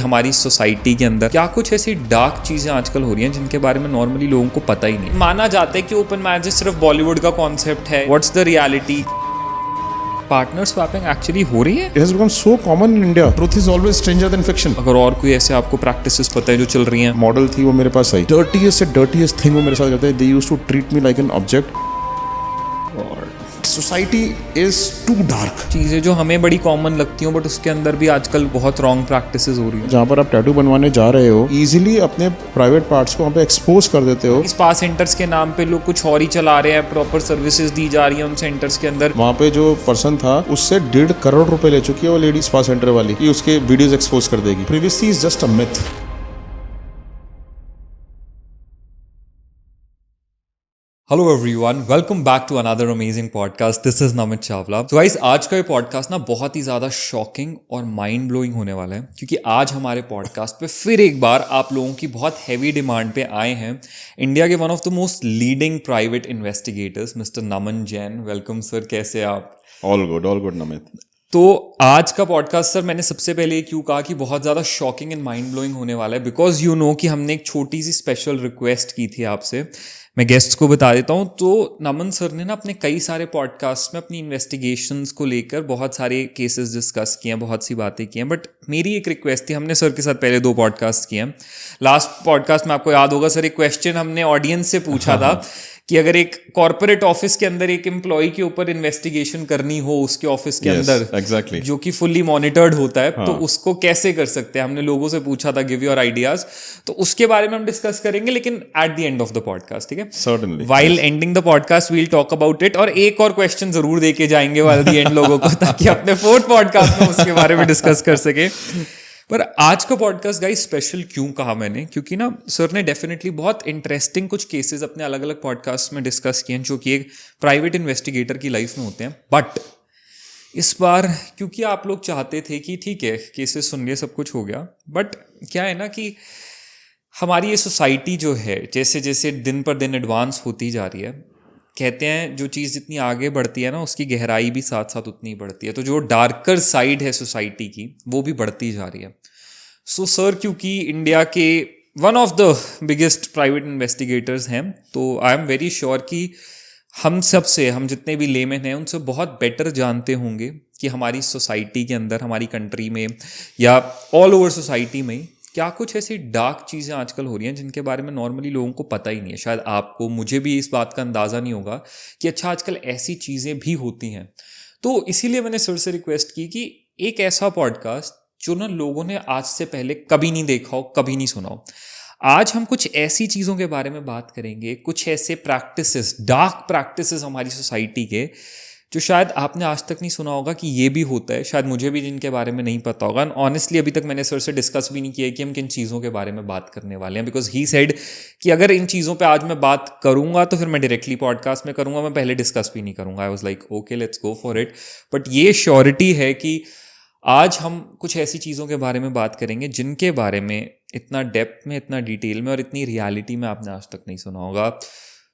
हमारी सोसाइटी के अंदर क्या कुछ ऐसी डार्क चीज़ें आजकल हो रही हैं जिनके बारे में नॉर्मली लोगों को पता ही नहीं। माना जाता है कि ओपन मैरिज सिर्फ बॉलीवुड का कॉन्सेप्ट है। What's the reality? Partner swapping actually हो रही है? It has become so common in India. Truth is always stranger than fiction. अगर और कोई ऐसे आपको प्रैक्टिसेस पता है जो चल रही हैं? मॉडल थी, वो मेरे पास आई, डर्टीएस्ट से डर्टीएस्ट थिंग वो मेरे साथ करते हैं। They used to treat me like an object. Society is too dark. चीज़ें जो हमें बड़ी कॉमन लगती हैं बट उसके अंदर भी आजकल बहुत रॉन्ग प्रैक्टिसेस हो रही हैं। जहाँ पर आप टैटू बनवाने जा रहे हो, इजीली अपने प्राइवेट पार्ट्स को वहाँ पे एक्सपोज कर देते हो। इस स्पा सेंटर्स के नाम पे लोग कुछ और ही चला रहे हैं, प्रॉपर सर्विसेज दी जा रही है उन सेंटर्स के अंदर। वहाँ पे जो पर्सन था उससे 1.5 करोड़ रुपए ले चुकी है वो लेडी स्पा सेंटर वाली, कि उसके वीडियोस एक्सपोज कर देगी। Privacy is just a myth. Hello everyone, welcome back to another amazing podcast. This is Namit Chawla. तो गाइस, आज का ये पॉडकास्ट ना बहुत ही ज़्यादा शॉकिंग और माइंड ब्लोइंग होने वाला है, क्योंकि आज हमारे पॉडकास्ट पे फिर एक बार आप लोगों की बहुत हैवी डिमांड पे आए हैं इंडिया के one of the most leading private investigators mister Naman Jain. Welcome sir, कैसे आप? All good Namit. तो आज का पॉडकास्ट सर, मैंने सबसे पहले क्यों कहा कि बहुत ज़्यादा शॉकिंग एंड माइंड ब्लोइंग होने वाला है, बिकॉज यू नो कि हमने एक छोटी सी स्पेशल रिक्वेस्ट की थी आपसे। मैं गेस्ट्स को बता देता हूँ। तो नमन सर ने ना अपने कई सारे पॉडकास्ट में अपनी इन्वेस्टिगेशंस को लेकर बहुत सारे केसेस डिस्कस किए हैं, बहुत सी बातें की हैं। बट मेरी एक रिक्वेस्ट थी, हमने सर के साथ पहले 2 पॉडकास्ट किए हैं। लास्ट पॉडकास्ट में आपको याद होगा सर, एक क्वेश्चन हमने ऑडियंस से पूछा था कि अगर एक कॉर्पोरेट ऑफिस के अंदर एक एम्प्लॉय के ऊपर इन्वेस्टिगेशन करनी हो उसके ऑफिस के अंदर, exactly. जो कि फुल्ली मॉनिटर्ड होता है, तो उसको कैसे कर सकते हैं। हमने लोगों से पूछा था, गिव योर आइडियाज। तो उसके बारे में हम डिस्कस करेंगे, लेकिन at the end of the podcast, ठीक है? Certainly. While ending the podcast, we'll talk about it। और एक और क्वेश्चन जरूर देके जाएंगे while the end लोगों को, ताकि अपने 4th पॉडकास्ट में उसके बारे में डिस्कस कर सके। पर आज का पॉडकास्ट गाइस स्पेशल क्यों कहा मैंने, क्योंकि ना सर ने डेफिनेटली बहुत इंटरेस्टिंग कुछ केसेस अपने अलग अलग पॉडकास्ट में डिस्कस किए हैं जो कि एक प्राइवेट इन्वेस्टिगेटर की लाइफ में होते हैं। बट इस बार क्योंकि आप लोग चाहते थे कि ठीक है केसेस सुन लिए, सब कुछ हो गया, बट क्या है ना कि हमारी ये सोसाइटी जो है जैसे जैसे दिन पर दिन एडवांस होती जा रही है, कहते हैं जो चीज़ जितनी आगे बढ़ती है ना उसकी गहराई भी साथ साथ उतनी बढ़ती है। तो जो डार्कर साइड है सोसाइटी की वो भी बढ़ती जा रही है। सो सर, क्योंकि इंडिया के one of the biggest private investigators हैं, तो आई एम वेरी श्योर कि हम जितने भी लेमैन हैं उनसे बहुत बेटर जानते होंगे कि हमारी सोसाइटी के अंदर, हमारी कंट्री में या ऑल ओवर सोसाइटी में क्या कुछ ऐसी डार्क चीज़ें आजकल हो रही हैं जिनके बारे में नॉर्मली लोगों को पता ही नहीं है। शायद आपको, मुझे भी इस बात का अंदाज़ा नहीं होगा कि अच्छा आजकल ऐसी चीज़ें भी होती हैं। तो इसीलिए मैंने सर से रिक्वेस्ट की कि एक ऐसा पॉडकास्ट जो ना लोगों ने आज से पहले कभी नहीं देखा हो, कभी नहीं सुना हो, आज हम कुछ ऐसी चीज़ों के बारे में बात करेंगे, कुछ ऐसे प्रैक्टिसेस, डार्क प्रैक्टिसेस हमारी सोसाइटी के, जो शायद आपने आज तक नहीं सुना होगा कि ये भी होता है। शायद मुझे भी जिनके बारे में नहीं पता होगा। ऑनेस्टली अभी तक मैंने सर से डिस्कस भी नहीं किया कि हम किन चीज़ों के बारे में बात करने वाले हैं, बिकॉज ही सेड कि अगर इन चीज़ों पे आज मैं बात करूंगा तो फिर मैं डायरेक्टली पॉडकास्ट में करूंगा, मैं पहले डिस्कस भी नहीं करूंगा। I was like okay, let's go for it. But ये श्योरिटी है कि आज हम कुछ ऐसी चीज़ों के बारे में बात करेंगे जिनके बारे में इतना डेप्थ में, इतना डिटेल में और इतनी रियलिटी में आपने आज तक नहीं सुना होगा।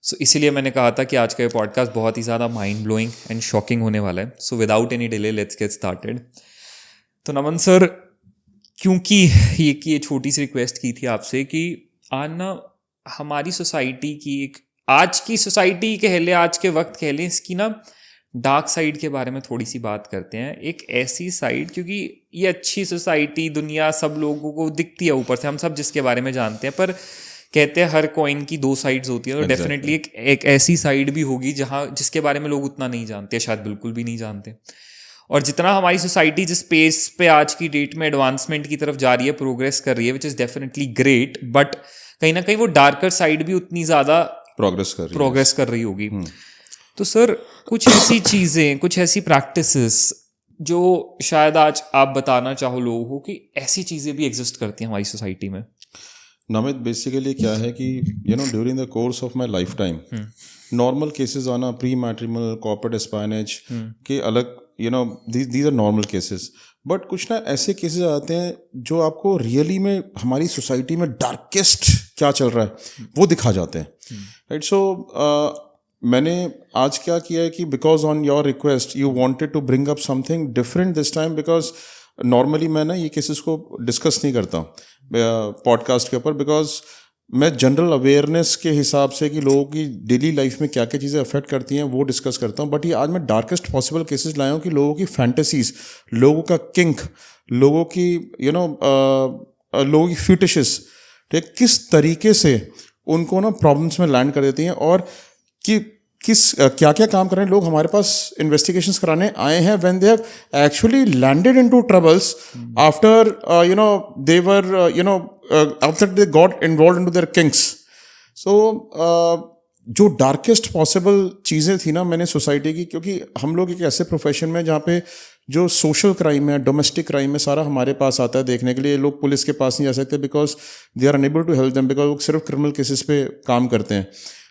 सो इसीलिए मैंने कहा था कि आज का ये पॉडकास्ट बहुत ही ज़्यादा माइंड ब्लोइंग एंड शॉकिंग होने वाला है। So without any delay let's get started. तो नमन सर, क्योंकि ये छोटी सी रिक्वेस्ट की थी आपसे कि आज ना हमारी सोसाइटी की एक, आज की सोसाइटी कह लें, आज के वक्त कह लें, इसकी ना डार्क साइड के बारे में थोड़ी सी बात करते हैं। एक ऐसी साइड, क्योंकि ये अच्छी सोसाइटी, दुनिया सब लोगों को दिखती है ऊपर से, हम सब जिसके बारे में जानते हैं, पर कहते हैं हर कॉइन की 2 साइड्स होती है। तो डेफिनेटली एक ऐसी साइड भी होगी जिसके बारे में लोग उतना नहीं जानते, शायद बिल्कुल भी नहीं जानते। और जितना हमारी सोसाइटी जिस पेस पे आज की डेट में एडवांसमेंट की तरफ जा रही है, प्रोग्रेस कर रही है, which is definitely great, but कहीं ना कहीं वो डार्कर साइड भी उतनी ज़्यादा प्रोग्रेस कर रही होगी। तो सर, कुछ ऐसी चीज़ें, कुछ ऐसी प्रैक्टिसेस जो शायद आज आप बताना चाहो लोगों को कि ऐसी चीज़ें भी एग्जिस्ट करती हैं हमारी सोसाइटी में। नमित, बेसिकली क्या है कि during the course of my lifetime, normal cases आना, प्री मैट्रिमोनियल, कॉर्पोरेट एस्पायनेज के अलग, these are normal cases. But कुछ ना ऐसे केसेस आते हैं जो आपको रियली में हमारी सोसाइटी में डार्केस्ट क्या चल रहा है वो दिखा जाते हैं, राइट? सो मैंने आज क्या किया है कि because on your request you wanted to bring up something different this time, because normally मैं ना ये केसेस को डिस्कस नहीं करता पॉडकास्ट के ऊपर, बिकॉज मैं जनरल अवेयरनेस के हिसाब से कि लोगों की डेली लाइफ में क्या क्या चीज़ें अफेक्ट करती हैं वो डिस्कस करता हूँ. बट ये आज मैं डार्केस्ट पॉसिबल केसेस लाया हूँ कि लोगों की फैंटेसीज, लोगों का किंक, लोगों की लोगों की फ्यूटिशेस, ठीक, किस तरीके से उनको ना प्रॉब्लम्स में लैंड कर देती हैं, और कि क्या क्या काम कर रहे हैं लोग हमारे पास इन्वेस्टिगेशंस कराने आए हैं when they have actually landed into troubles after they were after they got involve into their kinks. So जो डार्केस्ट पॉसिबल चीज़ें थी ना मैंने सोसाइटी की, क्योंकि हम लोग एक ऐसे प्रोफेशन में जहाँ पे जो सोशल क्राइम है, डोमेस्टिक क्राइम है, सारा हमारे पास आता है देखने के लिए. लोग पुलिस के पास नहीं जा सकते because they are unable to help them, because वो सिर्फ क्रिमिनल केसेस पे काम करते हैं.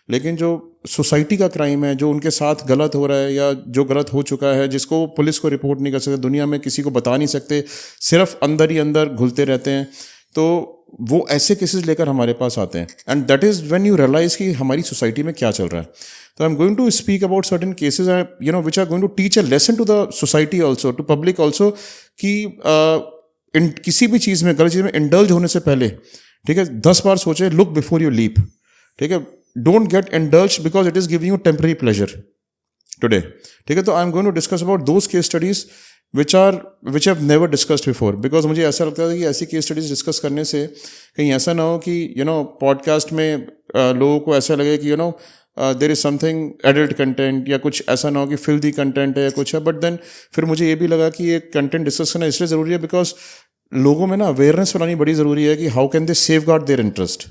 लेकिन जो सोसाइटी का क्राइम है, जो उनके साथ गलत हो रहा है या जो गलत हो चुका है, जिसको पुलिस को रिपोर्ट नहीं कर सकते, दुनिया में किसी को बता नहीं सकते, सिर्फ अंदर ही अंदर घुलते रहते हैं, तो वो ऐसे केसेस लेकर हमारे पास आते हैं. And that is when you realise कि हमारी सोसाइटी में क्या चल रहा है. तो I am going to speak about certain cases which are going to teach a lesson to the society also, to public also, कि किसी भी चीज़ में, गलत चीज़ में इंडल्ज होने से पहले, ठीक है, 10 बार सोचे, लुक बिफोर यू लीप. ठीक है, don't get indulge because it is giving you temporary pleasure today. ठीक है, तो I am going to discuss about those case studies which have never discussed before, because मुझे ऐसा लगता है कि ऐसी केस स्टडीज डिस्कस करने से कहीं ऐसा ना हो कि पॉडकास्ट में लोगों को ऐसा लगे कि there is something adult content, या कुछ ऐसा ना हो कि फिल्दी कंटेंट है या कुछ है. बट देन फिर मुझे ये भी लगा कि ये कंटेंट डिस्कस करना इसलिए ज़रूरी है बिकॉज लोगों में ना अवेयरनेस बनानी बड़ी ज़रूरी है कि how can they safe guard their interest.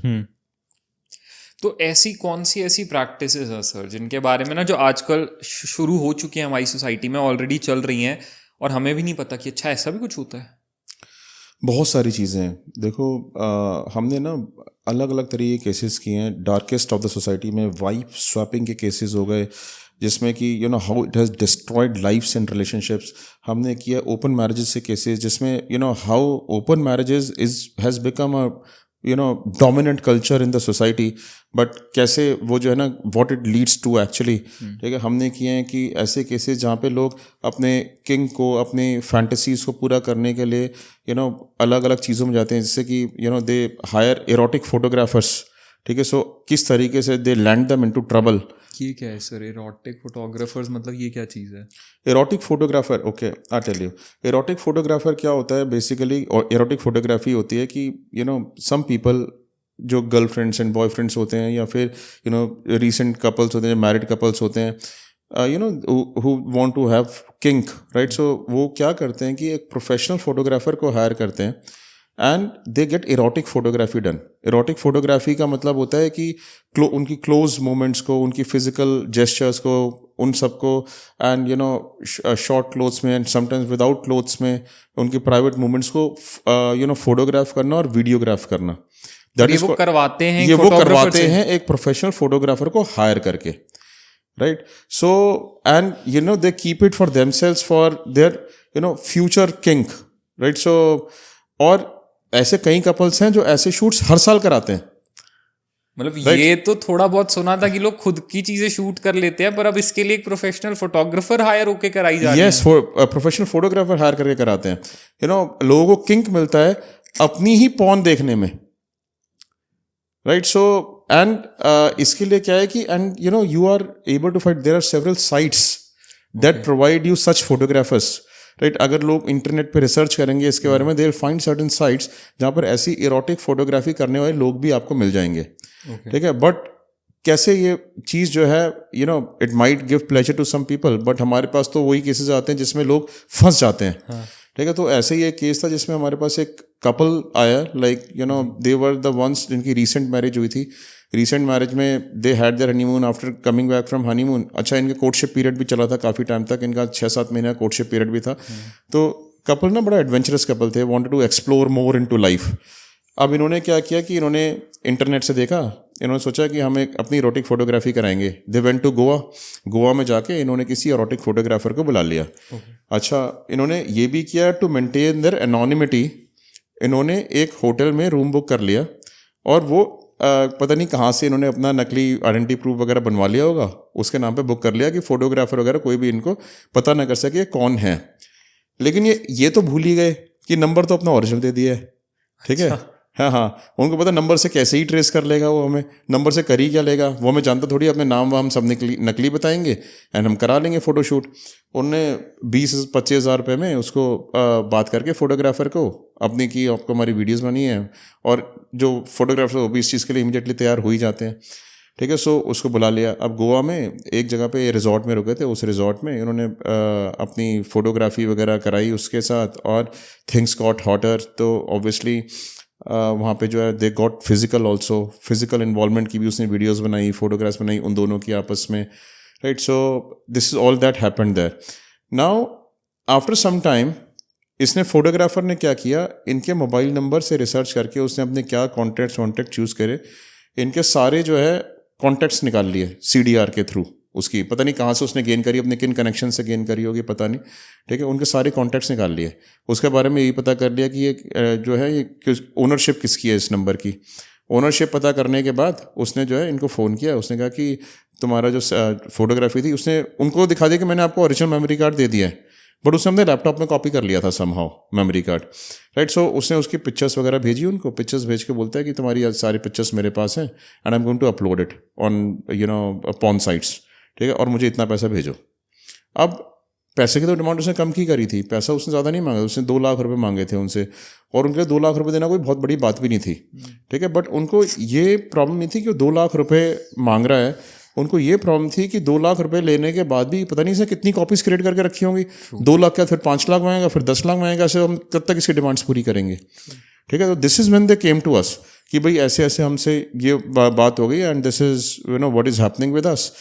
तो ऐसी कौन सी ऐसी प्रैक्टिसेस हैं सर जिनके बारे में ना जो आजकल शुरू हो चुकी हैं हमारी सोसाइटी में, ऑलरेडी चल रही हैं और हमें भी नहीं पता कि अच्छा ऐसा भी कुछ होता है? बहुत सारी चीज़ें हैं. देखो, हमने ना अलग अलग तरीके के केसेस किए हैं. डार्केस्ट ऑफ द सोसाइटी में वाइफ स्वैपिंग के केसेस हो गए, जिसमें कि how it has destroyed lifes and relationships. हमने किया ओपन मैरिजेस से केसेस, जिसमें how open marriages has become a dominant culture in the society, but कैसे वो जो है ना what it leads to actually. ठीक है, हमने किए हैं कि ऐसे केसेस जहाँ पे लोग अपने किंग को, अपनी फैंटेसीज को पूरा करने के लिए अलग अलग चीज़ों में जाते हैं, जैसे कि दे हायर एरोटिक फोटोग्राफर्स. ठीक है, सो किस तरीके से दे लैंड देम इनटू ट्रबल. ये क्या है सर एरोटिक फोटोग्राफर्स, मतलब ये क्या चीज़ है? Erotic photographer, okay I tell you. Erotic photographer क्या होता है बेसिकली, और एरोटिक फोटोग्राफी होती है कि सम पीपल जो गर्लफ्रेंड्स एंड बॉयफ्रेंड्स होते हैं, या फिर रीसेंट कपल्स होते हैं, मैरिड कपल्स होते हैं, who want to have kink, right? So वो क्या करते हैं कि एक प्रोफेशनल फोटोग्राफर को हायर करते हैं and they get erotic photography done. Erotic photography का मतलब होता है कि उनकी क्लोज मोमेंट्स को, उनकी फिजिकल जेस्चर्स को, उन सबको, एंड शॉर्ट क्लोथ्स में एंड समटाइम्स विदाउट क्लोथ्स में उनकी प्राइवेट मोमेंट्स को फोटोग्राफ करना और वीडियोग्राफ करना. ये वो करवाते हैं, ये वो करवाते हैं एक प्रोफेशनल फोटोग्राफर को हायर करके, right? So and they keep it for themselves for their future kink, right? So और ऐसे कई कपल्स हैं जो ऐसे शूट्स हर साल कराते हैं. मतलब ये तो थोड़ा बहुत सुना था कि लोग खुद की चीजें शूट कर लेते हैं, पर अब इसके लिए एक प्रोफेशनल फोटोग्राफर हायर होके कराई जा रही है. यस, प्रोफेशनल फोटोग्राफर हायर करके कराते हैं. लोगों को किंक मिलता है अपनी ही पॉर्न देखने में, राइट? सो एंड इसके लिए क्या है कि and you are able to find, there are several sites that provide you such photographers, right? अगर लोग इंटरनेट पे रिसर्च करेंगे इसके बारे में, they will find certain sites जहाँ पर ऐसी इरोटिक फोटोग्राफी करने वाले लोग भी आपको मिल जाएंगे. ठीक है, बट कैसे ये चीज़ जो है it might give pleasure to some people, but हमारे पास तो वही केसेस आते हैं जिसमें लोग फंस जाते हैं. ठीक है, तो ऐसे ही एक केस था जिसमें हमारे पास एक कपल आया, like they were the ones जिनकी रीसेंट मैरिज हुई थी. रीसेंट मैरिज में they had there honeymoon after coming back from honeymoon. अच्छा, इनके कोर्टशिप पीरियड भी चला था काफ़ी टाइम तक, इनका 6-7 महीने का कोर्टशिप पीरियड भी था. तो कपल ना बड़ा एडवेंचरस कपल थे, wanted to explore more into life. अब इन्होंने क्या किया कि इन्होंने इंटरनेट से देखा, इन्होंने सोचा कि हम एक अपनी एरोटिक फोटोग्राफी कराएंगे. They went to Goa. Goa में जाके इन्होंने किसी एरोटिक फोटोग्राफर को बुला लिया. अच्छा, इन्होंने ये भी किया टू मेंटेन देयर एनोनिमिटी. इन्होंने एक होटल में रूम बुक कर लिया, और वो पता नहीं कहाँ से इन्होंने अपना नकली आइडेंटिटी प्रूफ वगैरह बनवा लिया होगा, उसके नाम पे बुक कर लिया कि फोटोग्राफर वगैरह कोई भी इनको पता ना कर सके कौन है. लेकिन ये तो भूल ही गए कि नंबर तो अपना ओरिजिनल दे दिया है, ठीक है। हाँ, उनको पता नंबर से कैसे ही ट्रेस कर लेगा वो हमें, नंबर से कर ही क्या लेगा वो, हमें जानता थोड़ी, अपने नाम वाम सब नकली बताएंगे एंड हम करा लेंगे फ़ोटोशूट। उनने 20-25 हज़ार रुपये में उसको बात करके फ़ोटोग्राफ़र को अपनी की, आपको हमारी वीडियोस बनी है, और जो फोटोग्राफर वो भी इस चीज़ के लिए इमीडिएटली तैयार हो ही जाते हैं, ठीक है। सो उसको बुला लिया। अब गोवा में एक जगह पे रिजॉर्ट में रुके थे, उस रिजॉर्ट में इन्होंने अपनी फ़ोटोग्राफी वगैरह कराई उसके साथ, और थिंग्स गॉट हॉटर, तो ऑब्वियसली वहाँ पे जो है they got physical also, physical involvement की भी उसने वीडियोस बनाई, फोटोग्राफ्स बनाई उन दोनों की आपस में, right. So this is all that happened there. Now after some time इसने फोटोग्राफर ने क्या किया, इनके मोबाइल नंबर से रिसर्च करके उसने अपने क्या कॉन्टैक्ट चूज़ करे, इनके सारे जो है कॉन्टैक्ट्स निकाल लिए CDR के थ्रू। उसकी पता नहीं कहाँ से उसने गेन करी, अपने किन कनेक्शन से गेन करी होगी पता नहीं, ठीक है। उनके सारे कॉन्टैक्ट्स निकाल लिए, उसके बारे में यही पता कर लिया कि ये जो है ये ओनरशिप किसकी है इस नंबर की। ओनरशिप पता करने के बाद उसने जो है इनको फ़ोन किया, उसने कहा कि तुम्हारा जो फोटोग्राफी थी, उसने उनको दिखा दिया कि मैंने आपको ओरिजिनल मेमोरी कार्ड दे दिया है, बट उसने अपने लैपटॉप में कॉपी कर लिया था somehow memory card, right. So उसने उसकी पिक्चर्स वगैरह भेजी उनको, पिक्चर्स भेज के बोलता है कि तुम्हारी सारी पिक्चर्स मेरे पास हैं and I am going to upload it on porn sites, ठीक है, और मुझे इतना पैसा भेजो। अब पैसे की तो डिमांड उसने कम की करी थी, पैसा उसने ज़्यादा नहीं मांगा, उसने 2 लाख रुपए मांगे थे उनसे, और उनके 2 लाख रुपए देना कोई बहुत बड़ी बात भी नहीं थी, ठीक है। बट उनको ये प्रॉब्लम नहीं थी कि 2 लाख रुपए मांग रहा है, उनको ये प्रॉब्लम थी कि 2 लाख रुपए लेने के बाद भी पता नहीं इसने कितनी कॉपीज क्रिएट करके रखी होंगी। 2 लाख का फिर 5 लाख मांगेगा, फिर 10 लाख मांगेगा, ऐसे हम कब तक इसकी डिमांड्स पूरी करेंगे, ठीक है। तो this is when they came to us कि भाई ऐसे ऐसे हमसे ये बात हो गई and this is what is happening with us.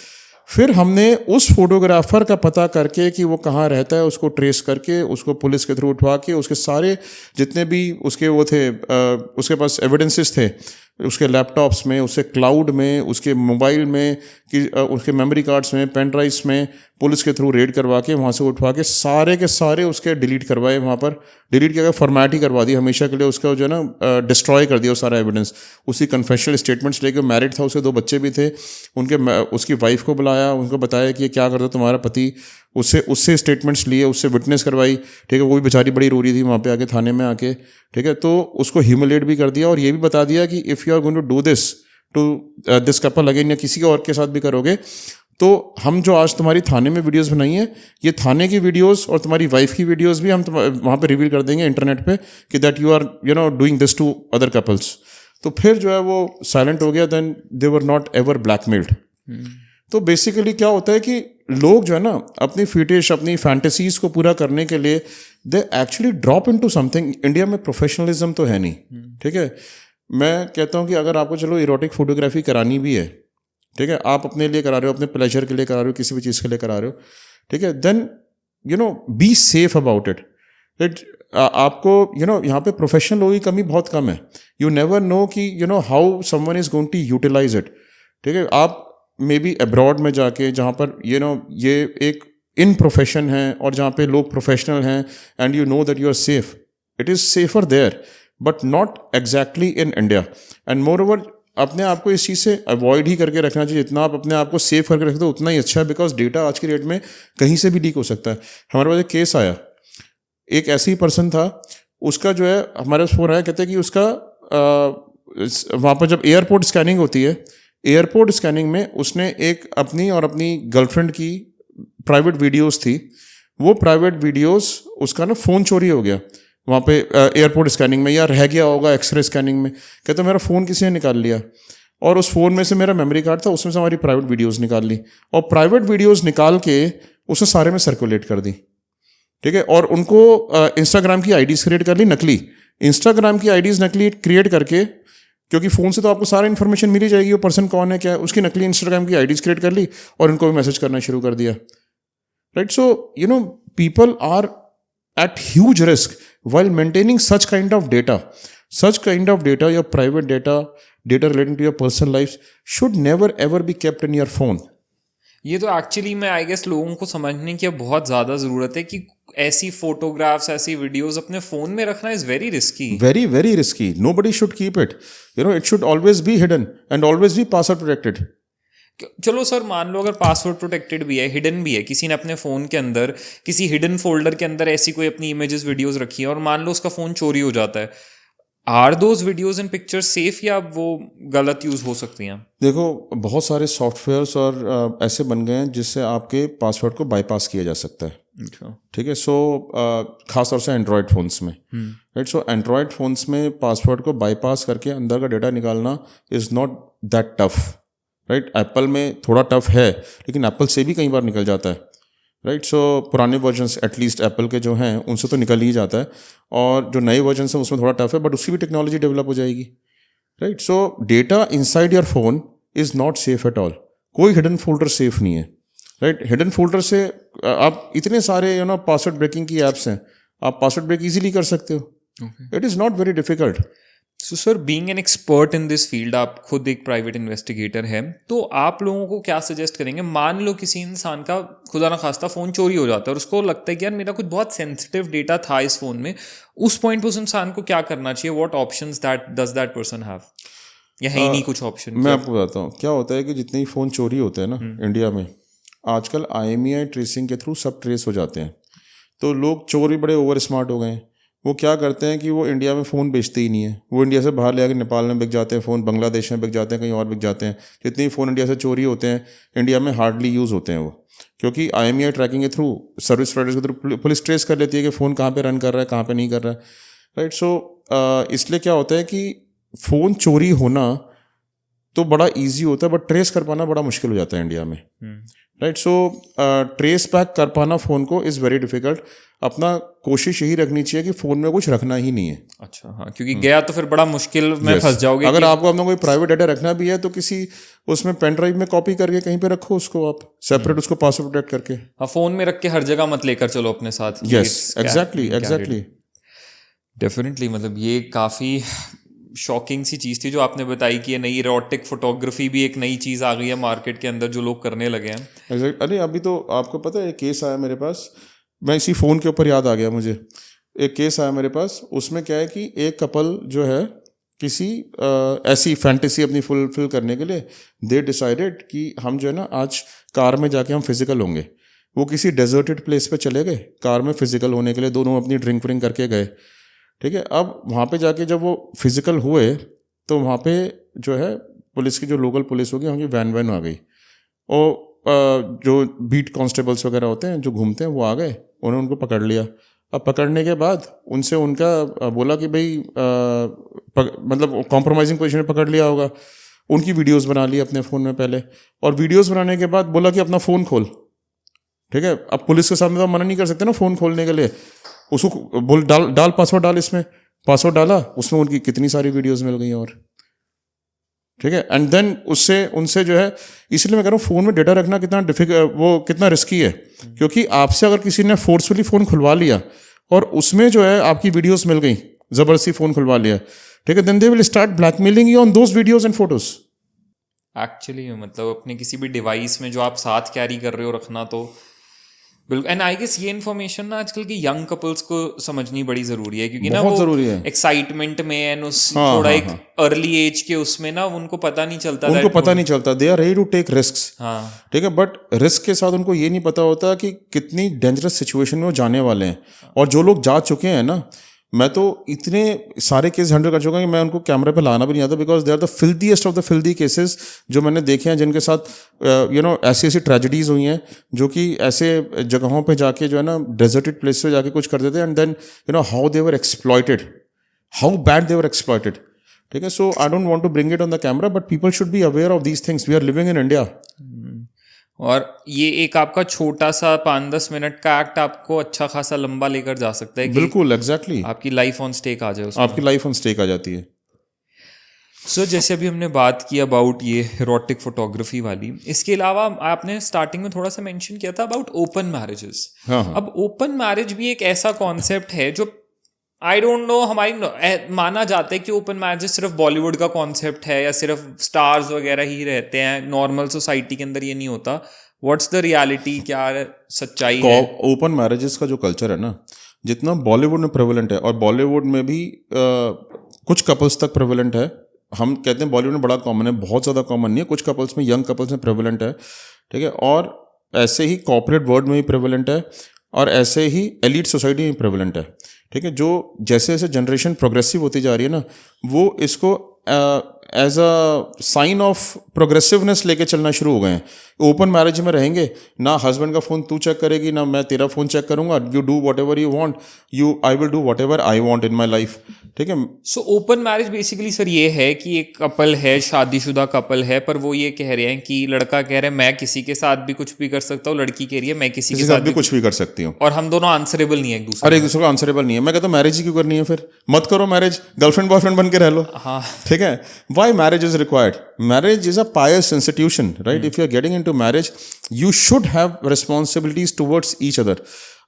फिर हमने उस फोटोग्राफर का पता करके कि वो कहाँ रहता है, उसको ट्रेस करके उसको पुलिस के थ्रू उठवा के उसके सारे जितने भी उसके वो थे उसके पास एविडेंसेस थे, उसके लैपटॉप्स में, उसके क्लाउड में, उसके मोबाइल में, कि उसके मेमोरी कार्ड्स में, पेन ड्राइव्स में, पुलिस के थ्रू रेड करवा के वहाँ से उठवा के सारे के सारे उसके डिलीट करवाए, वहाँ पर डिलीट किया, फॉर्मेट ही करवा दी हमेशा के लिए, उसका जो है ना डिस्ट्रॉय कर दिया वो सारा एविडेंस। उसी कन्फेशनल स्टेटमेंट्स लेके, मैरिड था, उसके 2 बच्चे भी थे, उसकी वाइफ को बुलाया, उनको बताया कि ये क्या करता तुम्हारा पति, उससे स्टेटमेंट्स लिए, उससे विटनेस करवाई, ठीक है। वो भी बेचारी बड़ी रो रही थी वहाँ पे आके थाने में आके, ठीक है। तो उसको ह्यूमिलेट भी कर दिया और ये भी बता दिया कि if you are going to do this couple again, या किसी और के साथ भी करोगे, तो हम जो आज तुम्हारी थाने में वीडियोस बनाई है, ये थाने की वीडियोस और तुम्हारी वाइफ की वीडियोस भी हम वहाँ पे रिवील कर देंगे इंटरनेट पे कि that you are doing this to other couples. तो फिर जो है वो साइलेंट हो गया, then they were not ever blackmailed. तो बेसिकली क्या होता है कि लोग जो है ना अपनी फिटिश, अपनी फैंटेसीज को पूरा करने के लिए they actually drop into something. India में प्रोफेशनलिज्म तो है नहीं, ठीक है। मैं कहता हूँ कि अगर आपको चलो इरोटिक फोटोग्राफी करानी भी है, ठीक है, आप अपने लिए करा रहे हो, अपने प्लेजर के लिए करा रहे हो, किसी भी चीज़ के लिए करा रहे हो, ठीक है, then be safe about it, right. आपको यहाँ पे प्रोफेशनल लोगों की कमी बहुत कम है। यू नेवर नो कि how someone is going to utilise it, ठीक है। आप मे बी अब्रॉड में जाके, जहाँ पर ये एक इन प्रोफेशन है और जहाँ पे लोग प्रोफेशनल हैं and you know that you are safe, it is safer there but not exactly in India. And moreover अपने आप को इस चीज़ से अवॉइड ही करके रखना चाहिए। जितना आप अपने आप को सेफ करके रखते हो उतना ही अच्छा है, बिकॉज डेटा आज की डेट में कहीं से भी लीक हो सकता है। हमारे पास एक केस आया, एक ऐसी ही पर्सन था, उसका जो है हमारे पास फोन आया, कहते हैं कि उसका वहाँ पर जब एयरपोर्ट स्कैनिंग होती है, एयरपोर्ट स्कैनिंग में उसने एक अपनी और अपनी गर्लफ्रेंड की प्राइवेट वीडियोस थी, वो प्राइवेट वीडियोस उसका ना फ़ोन चोरी हो गया वहाँ पे एयरपोर्ट स्कैनिंग में, या रह गया होगा एक्सरे स्कैनिंग में। कहते मेरा फ़ोन किसी ने निकाल लिया और उस फ़ोन में से मेरा मेमोरी कार्ड था, उसमें से हमारी प्राइवेट वीडियोस निकाल ली और प्राइवेट वीडियोस निकाल के उसने सारे में सर्कुलेट कर दी, ठीक है। और उनको इंस्टाग्राम की आईडीज़ क्रिएट कर ली, नकली इंस्टाग्राम की आईडीज़ नकली क्रिएट करके, क्योंकि फ़ोन से तो आपको सारा इन्फॉर्मेशन मिल ही जाएगी, वो पर्सन कौन है क्या है, उसकी नकली इंस्टाग्राम की आईडीज़ क्रिएट कर ली और उनको भी मैसेज करना शुरू कर दिया, right. So people are at huge risk while maintaining such kind of data, your private data relating to your personal lives should never ever be kept in your phone. ये तो एक्चुअली मैं I guess लोगों को समझने की बहुत ज़्यादा ज़रूरत है कि ऐसी फोटोग्राफ्स, ऐसी वीडियोस अपने फ़ोन में रखना is very risky, very very risky. Nobody should keep it. It should always be hidden and always be password protected. चलो सर मान लो अगर पासवर्ड प्रोटेक्टेड भी है, हिडन भी है, किसी ने अपने फ़ोन के अंदर किसी हिडन फोल्डर के अंदर ऐसी कोई अपनी इमेजेस वीडियोस रखी है और मान लो उसका फ़ोन चोरी हो जाता है, are those videos and pictures safe या वो गलत यूज़ हो सकती हैं? देखो बहुत सारे सॉफ्टवेयर्स और ऐसे बन गए हैं जिससे आपके पासवर्ड को बाईपास किया जा सकता है। ठीक है, सो खास तौर से एंड्रॉयड फ़ोन्स में, राइट। सो एंड्रॉयड फ़ोन्स में पासवर्ड को बाईपास करके अंदर का डेटा निकालना is not that tough, right. Apple में थोड़ा टफ है, लेकिन एप्पल से भी कई बार निकल जाता है, राइट। सो पुराने वर्जन्स एटलीस्ट एप्पल के जो हैं उनसे तो निकल ही जाता है, और जो नए वर्जन्स हैं उसमें थोड़ा टफ है, बट उसकी भी टेक्नोलॉजी डेवलप हो जाएगी, right. So data inside your phone is not safe at all. कोई हिडन फोल्डर सेफ नहीं है, राइट। हिडन फोल्डर से आप इतने सारे पासवर्ड ब्रेकिंग की एप्स हैं, आप पासवर्ड ब्रेक इजीली कर सकते हो। It is not very difficult. So sir, being an expert in this field, आप खुद एक प्राइवेट इन्वेस्टिगेटर हैं, तो आप लोगों को क्या सजेस्ट करेंगे? मान लो किसी इंसान का खुदा ना खास्ता फ़ोन चोरी हो जाता है और उसको लगता है कि यार मेरा कुछ बहुत सेंसिटिव डेटा था इस फ़ोन में, उस पॉइंट पर उस इंसान को क्या करना चाहिए? What options does that person have? या है ही नहीं कुछ ऑप्शन? मैं आपको बताता हूँ क्या होता है कि जितने ही फ़ोन चोरी होते हैं ना इंडिया में, आजकल IMEI ट्रेसिंग के थ्रू सब ट्रेस हो जाते हैं। तो लोग चोर भी बड़े ओवर स्मार्ट हो गए हैं। वो क्या करते हैं कि वो इंडिया में फ़ोन बेचते ही नहीं है, वो इंडिया से बाहर ले आकर नेपाल में बिक जाते हैं फ़ोन, बांग्लादेश में बिक जाते हैं, कहीं और बिक जाते हैं। जितने ही फ़ोन इंडिया से चोरी होते हैं इंडिया में हार्डली यूज़ होते हैं वो, क्योंकि IMEI ट्रैकिंग के थ्रू, सर्विस प्रोवाइडर्स के थ्रू पुलिस ट्रेस कर लेती है कि फ़ोन कहाँ पे रन कर रहा है, कहाँ पे नहीं कर रहा है, राइट। सो इसलिए क्या होता है कि फ़ोन चोरी होना तो बड़ा ईजी होता है, बट ट्रेस कर पाना बड़ा मुश्किल हो जाता है इंडिया में, राइट। सो ट्रेस बैक कर पाना फ़ोन को इज़ वेरी डिफिकल्ट। अपना कोशिश यही रखनी चाहिए कि फ़ोन में कुछ रखना ही नहीं है। अच्छा, हाँ, क्योंकि गया तो फिर बड़ा मुश्किल में फंस जाओगे। अगर आपको अपना कोई प्राइवेट डाटा रखना भी है तो किसी उसमें पेन ड्राइव में कॉपी करके कहीं पे रखो उसको, आप सेपरेट उसको पासवर्ड प्रोटेक्ट करके। हाँ, फ़ोन में रख के हर जगह मत लेकर चलो अपने साथ। Yes, exactly definitely. मतलब ये काफ़ी शॉकिंग सी चीज़ थी जो आपने बताई कि ये नई एरोटिक फोटोग्राफी भी एक नई चीज़ आ गई है मार्केट के अंदर जो लोग करने लगे हैं। अरे अभी तो आपको पता है एक केस आया मेरे पास, मैं इसी फ़ोन के ऊपर याद आ गया मुझे, एक केस आया मेरे पास। उसमें क्या है कि एक कपल जो है किसी ऐसी फैंटेसी अपनी फुलफिल करने के लिए दे डिसाइडेड कि हम जो है ना आज कार में जाके हम फिजिकल होंगे। वो किसी डेजर्टेड प्लेस पे चले गए कार में फिजिकल होने के लिए, दोनों अपनी ड्रिंक व्रिंक करके गए, ठीक है। अब वहाँ पे जाके जब वो फिजिकल हुए तो वहाँ पे जो है पुलिस की जो लोकल पुलिस होगी उनकी वैन आ गई, और जो बीट कांस्टेबल्स वगैरह होते हैं जो घूमते हैं वो आ गए, उन्होंने उनको पकड़ लिया। अब पकड़ने के बाद उनसे उनका बोला कि भाई मतलब कॉम्प्रोमाइजिंग पोजीशन में पकड़ लिया होगा, उनकी वीडियोस बना ली अपने फ़ोन में पहले, और वीडियोस बनाने के बाद बोला कि अपना फ़ोन खोल, ठीक है। अब पुलिस के सामने तो मना नहीं कर सकते ना फ़ोन खोलने के लिए, उसको बोल डाल पासवर्ड डाल, इसमें पासवर्ड डाला, उसमें उनकी कितनी सारी वीडियोस मिल गई और, ठीक है। एंड देन उनसे जो है, इसलिए मैं कह रहा हूँ फ़ोन में डेटा रखना कितना रिस्की है, क्योंकि आपसे अगर किसी ने फोर्सफुली फ़ोन खुलवा लिया और उसमें जो है आपकी वीडियोस मिल गई, ज़बरदस्ती फ़ोन खुलवा लिया, ठीक है, then they will start blackmailing you on those videos and photos. Actually मतलब अपने किसी भी डिवाइस में जो आप साथ कैरी कर रहे हो रखना तो बिल्कुल। एंड आई गेस ये इन्फॉर्मेशन ना आजकल के यंग कपल्स को समझनी बड़ी जरूरी है, क्योंकि ना वो एक्साइटमेंट में एंड थोड़ा एक अर्ली एज के उसमें ना उनको पता नहीं चलता, they are ready to take risks, हाँ, ठीक है। बट रिस्क के साथ उनको ये नहीं पता होता कि कितनी डेंजरस सिचुएशन में वो जाने वाले हैं। और जो लोग जा चुके हैं ना, मैं तो इतने सारे केस हैंडल कर चुका हूँ कि मैं उनको कैमरे पे लाना भी नहीं आता, because they are the filthiest of the filthy cases जो मैंने देखे हैं, जिनके साथ ऐसी ट्रेजेडीज हुई हैं, जो कि ऐसे जगहों पे जाके जो है ना डेजर्टेड प्लेस पे जाके कुछ करते थे, and then how they were exploited, how bad they were exploited, ठीक है। So I don't want to bring it on the camera, but people should be aware of these things. We are living in India. और ये एक आपका छोटा सा 5-10 minute का act आपको अच्छा खासा लंबा लेकर जा सकता है। बिल्कुल, एग्जैक्टली। आपकी लाइफ ऑन स्टेक आ जाए उसमें। आपकी लाइफ ऑन स्टेक आ जाती है। सो जैसे अभी हमने बात की अबाउट ये एरोटिक फोटोग्राफी वाली, इसके अलावा आपने स्टार्टिंग में थोड़ा सा मेंशन किया था अबाउट ओपन मैरिजेस। अब ओपन मैरिज भी एक ऐसा कॉन्सेप्ट है जो आई डोंट नो, माना जाता है कि ओपन मैरिजेस सिर्फ बॉलीवुड का कॉन्सेप्ट है या सिर्फ स्टार्स वगैरह ही रहते हैं, नॉर्मल सोसाइटी के अंदर ये नहीं होता। व्हाट्स द रियलिटी, क्या सच्चाई है? ओपन मैरिजेस का जो कल्चर है ना, जितना बॉलीवुड में प्रेवलेंट है, और बॉलीवुड में भी कुछ कपल्स तक प्रेवलेंट है, हम कहते हैं बॉलीवुड में बड़ा कॉमन है, बहुत ज़्यादा कॉमन नहीं है, कुछ कपल्स में, यंग कपल्स में प्रेवलेंट है, ठीक है, और ऐसे ही कॉर्पोरेट वर्ल्ड में भी प्रेवलेंट है, और ऐसे ही एलीट सोसाइटी में प्रेवलेंट है, ठीक है। जो जैसे जैसे जनरेशन प्रोग्रेसिव होती जा रही है ना, वो इसको as a sign of progressiveness लेके चलना शुरू हो गए हैं। ओपन मैरिज में रहेंगे ना, हस्बैंड का फ़ोन तू चेक करेगी ना मैं तेरा फ़ोन चेक करूंगा, you do what ever you want, I will do what ever I want in my life, ठीक है। So open marriage basically sir ये है कि एक कपल है, शादीशुदा कपल है, पर वो ये कह रहे हैं कि लड़का कह रहा है मैं किसी के साथ भी कुछ भी कर सकता हूँ, लड़की कह रही है मैं किसी के साथ भी कुछ भी कर सकती हूँ, और हम दोनों आंसरेबल नहीं है एक दूसरे। और एक दूसरे को आंसरेबल नहीं है। मैं कहता हूँ मैरिज ही क्यों करनी है, फिर मत करो मैरिज, गर्लफ्रेंड बॉयफ्रेंड बन के रह लो, हाँ, ठीक है। Why marriage is required? Marriage is a pious institution, right? If you are getting into marriage, you should have responsibilities towards each other.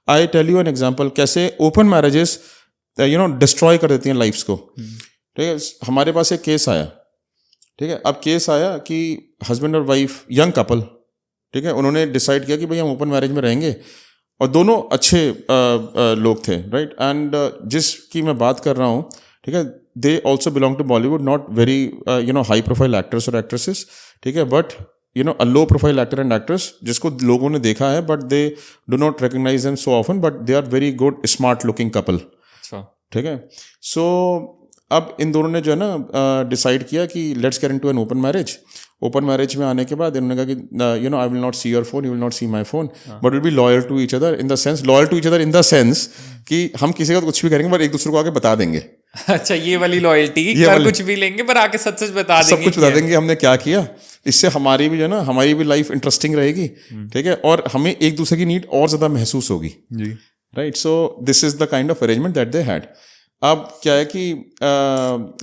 I tell you an example. कैसे open marriages, destroy कर देती हैं lives को, ठीक है। हमारे पास एक case आया, ठीक है। अब केस आया कि husband और wife, young couple, ठीक है, उन्होंने डिसाइड किया कि भाई हम ओपन मैरिज में रहेंगे, और दोनों अच्छे लोग थे, राइट। एंड जिसकी मैं बात कर रहा हूँ, ठीक है, they also belong to Bollywood, not very high profile actors or actresses, ठीक है, but a low profile actor and actress जिसको लोगों ने देखा है, but they do not recognize them so often, but they are very good smart looking couple, ठीक है। So अब इन दोनों ने जो है ना डिसाइड किया कि let's get into an open marriage. Open marriage में आने के बाद इन्होंने कहा कि I will not see your phone, you will not see my phone, but will be loyal to each other in the sense, loyal to each other in the sense कि हम किसी का कुछ भी करेंगे पर एक दूसरे को आके बता देंगे। अच्छा, ये वाली लॉयल्टी, कर कुछ भी लेंगे पर आके सच सच बता देंगे, सब कुछ बता देंगे हमने क्या किया। इससे हमारी भी जो है ना, हमारी भी लाइफ इंटरेस्टिंग रहेगी, ठीक है, और हमें एक दूसरे की नीड और ज्यादा महसूस होगी, right. So this is the kind of arrangement that they had. अब क्या है कि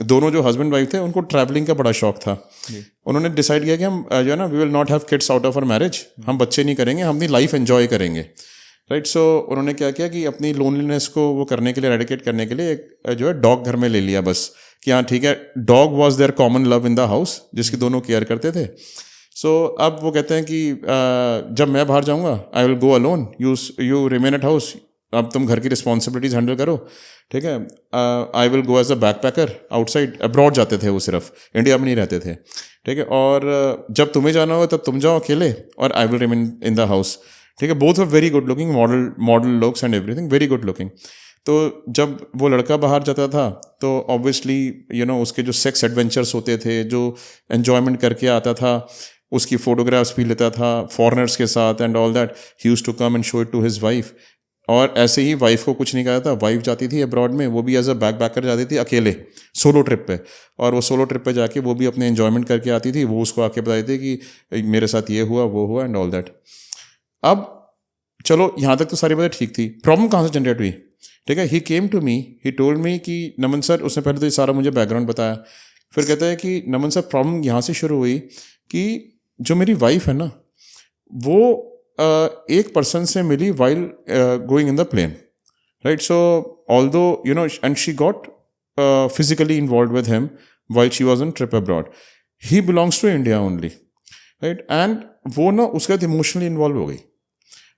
दोनों जो हस्बैंड वाइफ थे उनको ट्रैवलिंग का बड़ा शौक था। उन्होंने डिसाइड किया कि हम जो है ना, we will not have kids out of our marriage, हम बच्चे नहीं करेंगे, हम अपनी लाइफ एंजॉय करेंगे, राइट। सो उन्होंने क्या किया कि अपनी लोनलीनेस को वो करने के लिए, रेडिकेट करने के लिए एक जो है डॉग घर में ले लिया, बस कि हाँ ठीक है, dog was their common love in the house, जिसकी दोनों केयर करते थे। सो अब वो कहते हैं कि जब मैं बाहर जाऊँगा I will go alone, you remain at house, अब तुम घर की रिस्पॉन्सिबिलिटीज हैंडल करो, ठीक है। I will go as a backpacker outside, abroad जाते थे वो, सिर्फ इंडिया में नहीं रहते थे, ठीक है। और जब तुम्हें जाना हो तब तुम जाओ अकेले, और I will remain in the house, ठीक है। Both are very good looking, model looks and everything, very good looking. तो जब वो लड़का बाहर जाता था तो ऑब्वियसली उसके जो सेक्स एडवेंचर्स होते थे, जो एन्जॉयमेंट करके आता था, उसकी फोटोग्राफ्स भी लेता था फॉरेनर्स के साथ and all that, he used to come and show it to his wife. और ऐसे ही वाइफ को कुछ नहीं कहा था, वाइफ जाती थी अब्रॉड में, वो भी एज अ बैक पैकर जाती थी अकेले सोलो ट्रिप पे, और वो सोलो ट्रिप पे जाके वो भी अपने एन्जॉयमेंट करके आती थी, वो उसको आके बताती थी कि मेरे साथ ये हुआ वो हुआ एंड ऑल दैट। अब चलो यहाँ तक तो सारी बातें ठीक थी, प्रॉब्लम कहाँ से जनरेट हुई, ठीक है। ही came to me, he told me कि नमन सर, उसने पहले तो ये सारा मुझे बैकग्राउंड बताया, फिर कहता है कि नमन सर प्रॉब्लम यहाँ से शुरू हुई कि जो मेरी वाइफ है ना, वो एक पर्सन से मिली while going in the plane, right. So although and she got physically involve with him while she was on trip abroad, he belongs to India only, right. And वो ना उसके बाद इमोशनली इन्वॉल्व हो गई।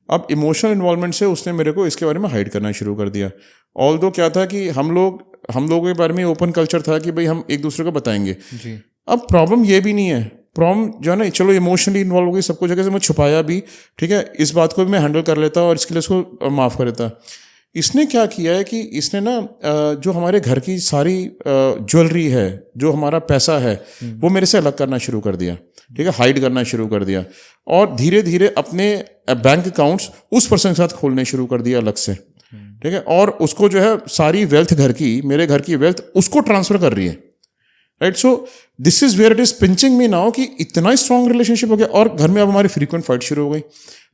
अब emotional involvement से उसने मेरे को इसके बारे में हाइड करना शुरू कर दिया। ऑल्दो क्या था कि हम लोगों के बारे में ओपन कल्चर था कि भाई हम एक दूसरे को बताएंगे जी। अब प्रॉब्लम ये भी नहीं है, प्रॉब्लम जो है ना, चलो इमोशनली इन्वॉल्व हो गई, सबको जगह से मैं छुपाया भी, ठीक है, इस बात को भी मैं हैंडल कर लेता और इसके लिए उसको माफ़ कर देता। इसने क्या किया है कि इसने ना जो हमारे घर की सारी ज्वेलरी है, जो हमारा पैसा है, वो मेरे से अलग करना शुरू कर दिया, ठीक है, हाइड करना शुरू कर दिया, और धीरे धीरे अपने बैंक अकाउंट्स उस पर्सन के साथ खोलने शुरू कर दिया अलग से, ठीक है। और उसको जो है सारी वेल्थ घर की, मेरे घर की वेल्थ उसको ट्रांसफर कर रही है, right. So this is where it is pinching me now कि इतना स्ट्रॉन्ग रिलेशनशिप हो गया, और घर में अब हमारी फ्रीक्वेंट फाइट शुरू हो गई।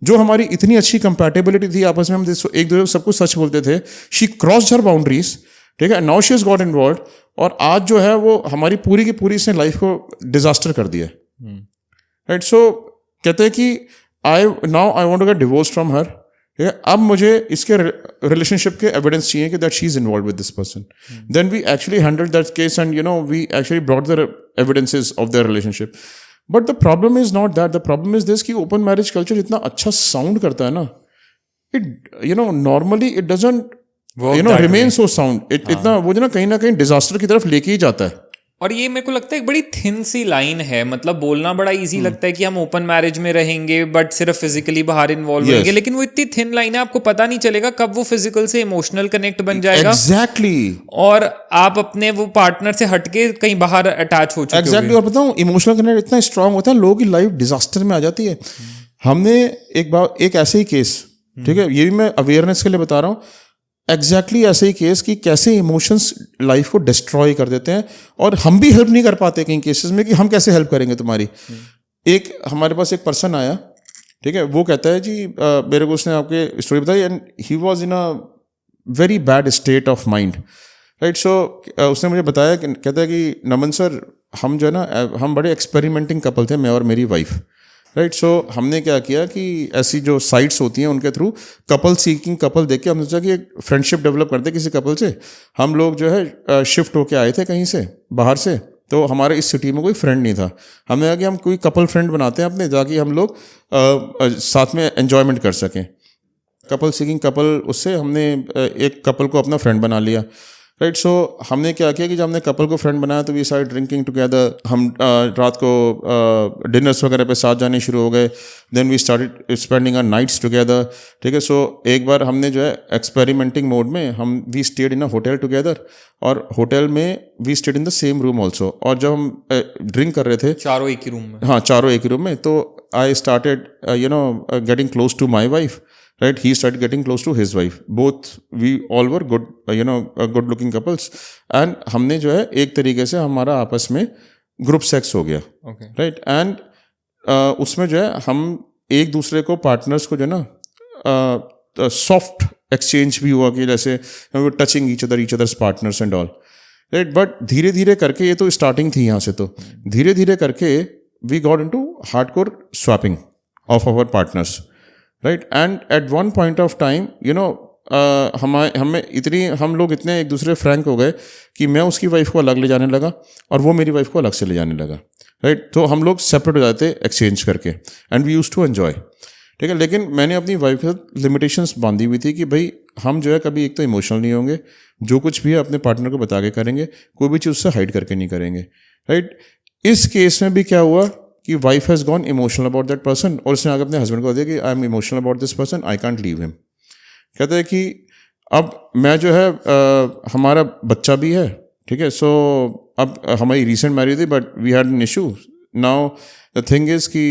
जो हमारी इतनी अच्छी कंपैटिबिलिटी थी आपस में, हम एक दूसरे को सब कुछ सच बोलते थे, शी क्रॉस्ड हर बाउंड्रीज, ठीक है, now she has got involve, और आज जो है वो हमारी पूरी की पूरी इसने लाइफ को डिजास्टर कर दिया, राइट। सो कहते हैं कि I want to get divorce from her, ठीक है। अब मुझे इसके रिलेशनशिप के एविडेंस चाहिए कि that she is involve with this person, then we actually handled that case and we actually brought the evidences of their relationship. But the problem is not that, the problem is this कि open marriage culture इतना अच्छा sound करता है ना, it normally it doesn't remain so sound, इतना वो जो ना कहीं डिजास्टर की तरफ लेके ही जाता है। और ये मेरे को लगता है एक बड़ी थिन सी लाइन है, मतलब बोलना बड़ा इजी लगता है कि हम ओपन मैरिज में रहेंगे बट सिर्फ फिजिकली बाहर इन्वॉल्व होंगे, लेकिन वो इतनी थिन लाइन है, आपको पता नहीं चलेगा कब वो फिजिकल से इमोशनल कनेक्ट बन जाएगा एग्जैक्टली और आप अपने वो पार्टनर से हटके कहीं बाहर अटैच हो चुके एग्जैक्टली। और बताऊं, इमोशनल कनेक्ट इतना स्ट्रांग होता है, लोगों की लाइफ डिजास्टर में आ जाती है। हमने एक बार एक ऐसे ही केस, ठीक है, ये भी मैं अवेयरनेस के लिए बता रहा हूँ, एग्जैक्टली ऐसे ही केस कि कैसे इमोशंस लाइफ को डिस्ट्रॉय कर देते हैं और हम भी हेल्प नहीं कर पाते कई केसेस में कि हम कैसे हेल्प करेंगे तुम्हारी। एक हमारे पास एक पर्सन आया, ठीक है, वो कहता है जी मेरे को उसने आपके स्टोरी बताई and he was in a very bad state of mind, right. So उसने मुझे बताया कि कहता है कि नमन सर, हम जो है ना, हम बड़े एक्सपेरिमेंटिंग कपल थे, मैं और मेरी वाइफ, राइट। सो हमने क्या किया कि ऐसी जो साइट्स होती हैं उनके थ्रू कपल सीकिंग कपल देख के हमने सोचा कि एक फ्रेंडशिप डेवलप करते किसी कपल से। हम लोग जो है शिफ्ट होके आए थे कहीं से बाहर से, तो हमारे इस सिटी में कोई फ्रेंड नहीं था। हमने कहा कि हम कोई कपल फ्रेंड बनाते हैं अपने, ताकि हम लोग साथ में एन्जॉयमेंट कर सकें। कपल सीकिंग कपल, उससे हमने एक कपल को अपना फ्रेंड बना लिया, राइट। सो हमने क्या किया कि जब हमने कपल को फ्रेंड बनाया तो वी स्टार्टेड ड्रिंकिंग टुगेदर। हम रात को डिनर्स वगैरह पे साथ जाने शुरू हो गए। Then we started spending our nights together, ठीक है। सो एक बार हमने जो है एक्सपेरिमेंटिंग मोड में हम we stayed in a hotel together, और होटल में we stayed in the same room also. और जब हम ड्रिंक कर रहे थे चारों एक ही रूम में, हाँ चारों एक ही रूम में, तो I started getting close to my wife, right? He started getting close to his wife. Both we all were good, good looking couples. And हमने जो है एक तरीके से हमारा आपस में ग्रुप सेक्स हो गया, right? And उसमें जो है हम एक दूसरे को पार्टनर्स को जो है ना सॉफ्ट एक्सचेंज भी हुआ कि जैसे touching each others partners and all, right. But धीरे धीरे करके, ये तो स्टार्टिंग थी यहाँ से, तो धीरे धीरे करके we got into hardcore swapping of our partners, right. And at one point of time हम लोग इतने एक दूसरे फ्रैंक हो गए कि मैं उसकी वाइफ को अलग ले जाने लगा और वो मेरी वाइफ को अलग से ले जाने लगा, राइट। तो हम लोग सेपरेट हो जाते एक्सचेंज करके, and we used to enjoy, ठीक है। लेकिन मैंने अपनी वाइफ के साथ लिमिटेशंस बांधी हुई थी कि भाई हम जो है कभी एक तो इमोशनल नहीं होंगे, जो कुछ भी है अपने पार्टनर को बता के करेंगे, कोई भी चीज़ उससे हाइड करके नहीं करेंगे, राइट। इस केस में भी क्या हुआ कि wife has gone emotional about that person, और उसने आगे अपने हस्बैंड को दिया कि I am emotional about this person, I can't leave him. कहते हैं कि अब मैं जो है हमारा बच्चा भी है, ठीक है। सो अब हमारी रिसेंट मैरिज थी, but we had an issue. Now the thing is कि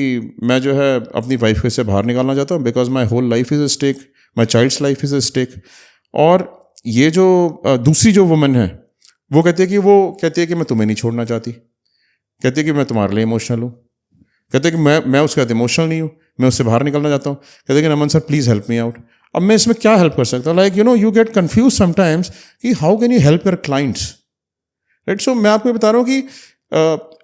मैं जो है अपनी वाइफ को से बाहर निकालना चाहता हूँ, because my whole life is a stake, my child's life is a stake. और ये जो दूसरी जो वुमन है, वो कहती है कि मैं तुम्हें नहीं छोड़ना चाहती, कहती है कि मैं तुम्हारे लिए इमोशनल हूँ, कहते हैं कि मैं उसके साथ इमोशनल नहीं हूँ, मैं उससे बाहर निकलना चाहता हूँ। कहते हैं कि Naman sir please help me out. अब मैं इसमें क्या हेल्प कर सकता हूँ? Like you get confuse sometimes कि how can you help your clients, right. So मैं आपको बता रहा हूँ कि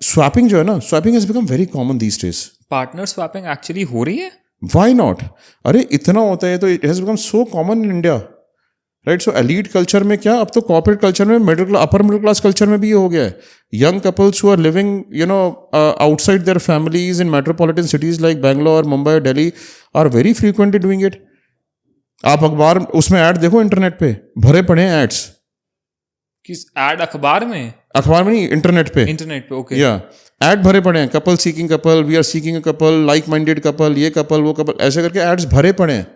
स्वैपिंग जो है ना, swapping has become very common these days. Partner swapping actually हो रही है? Why not? अरे इतना होता है, तो it has become so common in India, right. So elite culture में क्या, अब तो कॉर्पोरेट कल्चर में, अपर मिडिल क्लास कल्चर में भी ये हो गया है। Young couples who are living outside their families in metropolitan cities like Bangalore, Mumbai, Delhi are very frequently doing it. आप अखबार उसमें ऐड देखो, इंटरनेट पे भरे पड़े हैं एड्स। किस ऐड? अखबार में? अखबार में नहीं, इंटरनेट पे। ओके। या ऐड भरे पड़े हैं, couple seeking couple, we are seeking a couple, like minded couple, ये कपल वो कपल, ऐसे करके एड्स भरे पड़े हैं।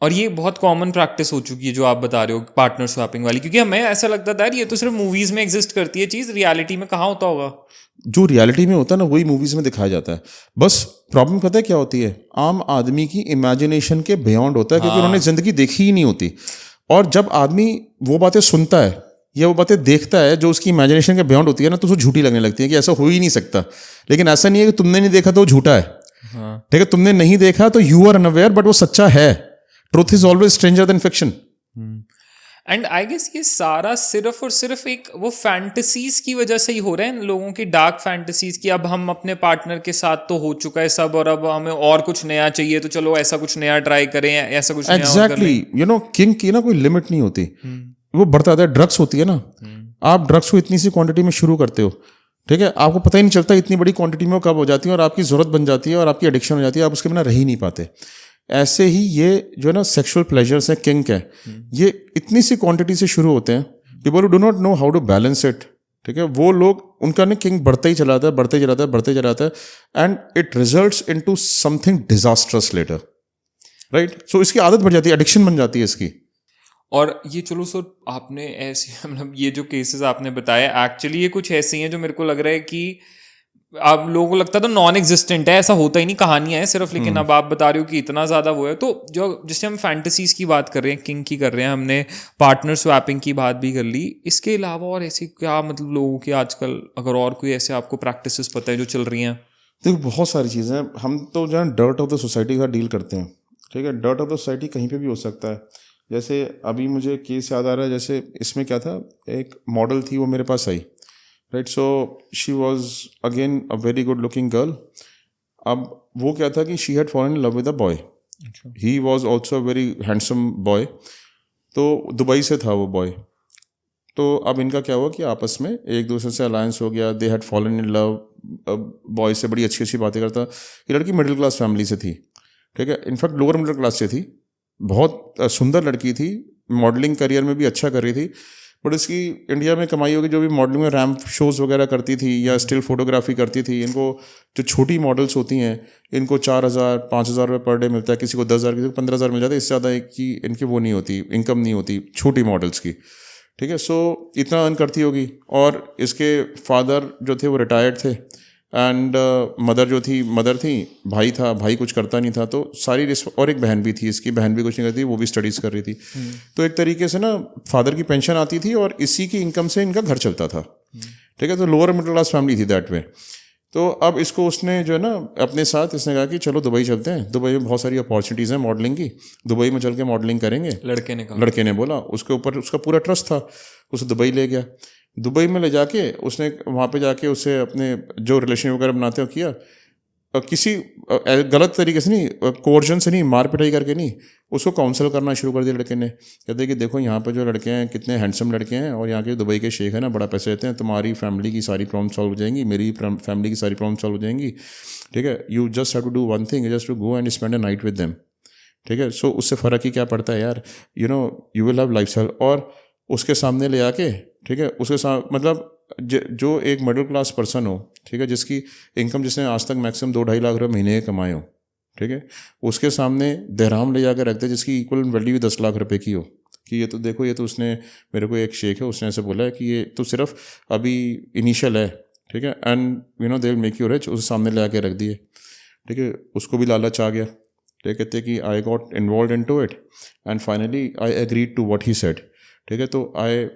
और ये बहुत कॉमन प्रैक्टिस हो चुकी है जो आप बता रहे हो, पार्टनर स्वैपिंग वाली, क्योंकि हमें ऐसा लगता था यार ये तो सिर्फ मूवीज में एग्जिस्ट करती है चीज, रियलिटी में कहाँ होता होगा। जो रियलिटी में होता है ना, वही मूवीज में दिखाया जाता है। बस प्रॉब्लम पता है क्या होती है, आम आदमी की इमेजिनेशन के बियॉन्ड होता है, क्योंकि उन्होंने जिंदगी देखी ही नहीं होती। और जब आदमी वो बातें सुनता है या वो बातें देखता है जो उसकी इमेजिनेशन के बियॉन्ड होती है ना, तो उसको झूठी लगने लगती है कि ऐसा हो ही नहीं सकता। लेकिन ऐसा नहीं है कि तुमने नहीं देखा तो वो झूठा है, ठीक है। तुमने नहीं देखा तो यू आर अनअवेयर, बट वो सच्चा है। Truth is always stranger than fiction. And I guess ये सारा सिर्फ और सिर्फ एक वो फैंटेसीज की वजह से ही हो रहा है, लोगों की डार्क फैंटेसीज की। अब हम अपने पार्टनर के साथ तो हो चुका है सब, और अब हमें और कुछ नया चाहिए, तो चलो ऐसा कुछ नया ट्राई करें, ऐसा कुछ एग्जैक्टली। किंग की ना कोई लिमिट नहीं होती, वो बढ़ता है। ड्रग्स होती है ना, आप ड्रग्स को इतनी सी क्वांटिटी में शुरू करते हो, ठीक है, आपको पता ही नहीं चलता इतनी बड़ी क्वांटिटी में वो कब हो जाती है, और आपकी जरूरत बन जाती है और आपकी एडिक्शन हो जाती है, आप उसके बिना रह ही नहीं पाते। ऐसे ही ये जो है ना सेक्सुअल प्लेजर्स है, किंक है, ये इतनी सी क्वांटिटी से शुरू होते हैं। People who do not know how to balance it, ठीक है, वो लोग उनका ना किंग बढ़ता ही चलाता है, बढ़ते ही चलाता है, बढ़ते ही चलाता है, and it results into something disastrous later, right? So इसकी आदत बढ़ जाती है, एडिक्शन बन जाती है इसकी। और ये चलो सर, आपने ऐसे मतलब ये जो केसेस आपने बताए एक्चुअली ये कुछ ऐसे ही हैं जो मेरे को लग रहा है कि आप लोगों को लगता है तो नॉन एग्जिस्टेंट है, ऐसा होता ही नहीं, कहानियां हैं सिर्फ, लेकिन अब आप बता रहे हो कि इतना ज़्यादा वो है। तो जो जिससे हम फैंटेसीज की बात कर रहे हैं, किंग की कर रहे हैं, हमने पार्टनर स्वैपिंग की बात भी कर ली, इसके अलावा और ऐसी क्या मतलब लोगों की आजकल अगर और कोई ऐसे आपको प्रैक्टिसेस पता है जो चल रही हैं? देखो बहुत सारी चीज़ें हैं, हम तो जो है डर्ट ऑफ द सोसाइटी का डील करते हैं, ठीक है? डर्ट ऑफ द सोसाइटी कहीं पे भी हो सकता है। जैसे अभी मुझे केस याद आ रहा है, जैसे इसमें क्या था, एक मॉडल थी, वो मेरे पास आई, right? So she was again a very good looking girl. अब वो क्या था कि she had fallen in love with a boy, he was also a very handsome boy, तो दुबई से था वो बॉय। तो अब इनका क्या हुआ कि आपस में एक दूसरे से अलायंस हो गया, they had fallen in love, boy से बड़ी अच्छी अच्छी बातें करता। ये लड़की मिडिल क्लास फैमिली से थी, ठीक है, इनफैक्ट लोअर मिडिल क्लास से थी, बहुत सुंदर लड़की थी, मॉडलिंग करियर में भी अच्छा कर रही थी, बट इसकी इंडिया में कमाई होगी, जो भी मॉडलिंग में रैम्प शोज़ वगैरह करती थी या स्टिल फोटोग्राफी करती थी, इनको जो छोटी मॉडल्स होती हैं इनको 4,000 5,000 रुपये पर डे मिलता है, किसी को 10,000, किसी को 15,000 मिल जाता है, इससे ज़्यादा एक की इनकी वो नहीं होती, इनकम नहीं होती छोटी मॉडल्स की, ठीक है? सो इतना अर्न करती होगी, और इसके फादर जो थे वो रिटायर्ड थे, एंड मदर थी, भाई था, भाई कुछ करता नहीं था, तो सारी और एक बहन भी थी, इसकी बहन भी कुछ नहीं करती, वो भी स्टडीज़ कर रही थी। तो एक तरीके से ना फादर की पेंशन आती थी और इसी की इनकम से इनका घर चलता था, ठीक है? तो लोअर मिडिल क्लास फैमिली थी दैट वे। तो अब इसको उसने जो है ना अपने साथ इसने कहा कि चलो दुबई चलते हैं, दुबई में बहुत सारी अपॉर्चुनिटीज़ हैं मॉडलिंग की, दुबई में चल के मॉडलिंग करेंगे। लड़के ने बोला, उसके ऊपर उसका पूरा ट्रस्ट था, उसे दुबई ले गया। दुबई में ले जाके उसने वहाँ पे जाके उसे अपने जो रिलेशन वगैरह बनाते हो किया, किसी गलत तरीके से नहीं, कोर्जन से नहीं, मार पिटाई करके नहीं, उसको काउंसल करना शुरू कर दिया लड़के ने। कहते कि देखो यहाँ पे जो लड़के हैं कितने हैंडसम लड़के हैं, और यहाँ के दुबई के शेख हैं ना, बड़ा पैसे देते हैं, तुम्हारी फैमिली की सारी प्रॉब्लम सॉल्व हो जाएंगी, मेरी फैमिली की सारी प्रॉब्लम सॉल्व हो जाएंगी, ठीक है? You just have to do one thing, just to go and spend a night with them, ठीक है? सो उससे फ़र्क ही क्या पड़ता है यार, you know you will have lifestyle. और उसके सामने ले आके, ठीक है, उसके साथ मतलब जो एक मिडिल क्लास पर्सन हो, ठीक है, जिसकी इनकम जिसने आज तक मैक्सिमम 2-2.5 लाख रुपये महीने के कमाए हो, ठीक है, उसके सामने दहराम ले जाकर रख दे जिसकी इक्वल वैल्यू 10 लाख रुपए की हो, कि ये तो देखो, ये तो उसने, मेरे को एक शेख है उसने ऐसे बोला है कि ये तो सिर्फ अभी इनिशियल है, ठीक है, and you know they will make you rich, उसे सामने ले आके रख दिए, ठीक है? उसको भी लालच आ गया, ठीक, कहते कि I got involve into it and finally I agreed to what he said, ठीक है? तो आई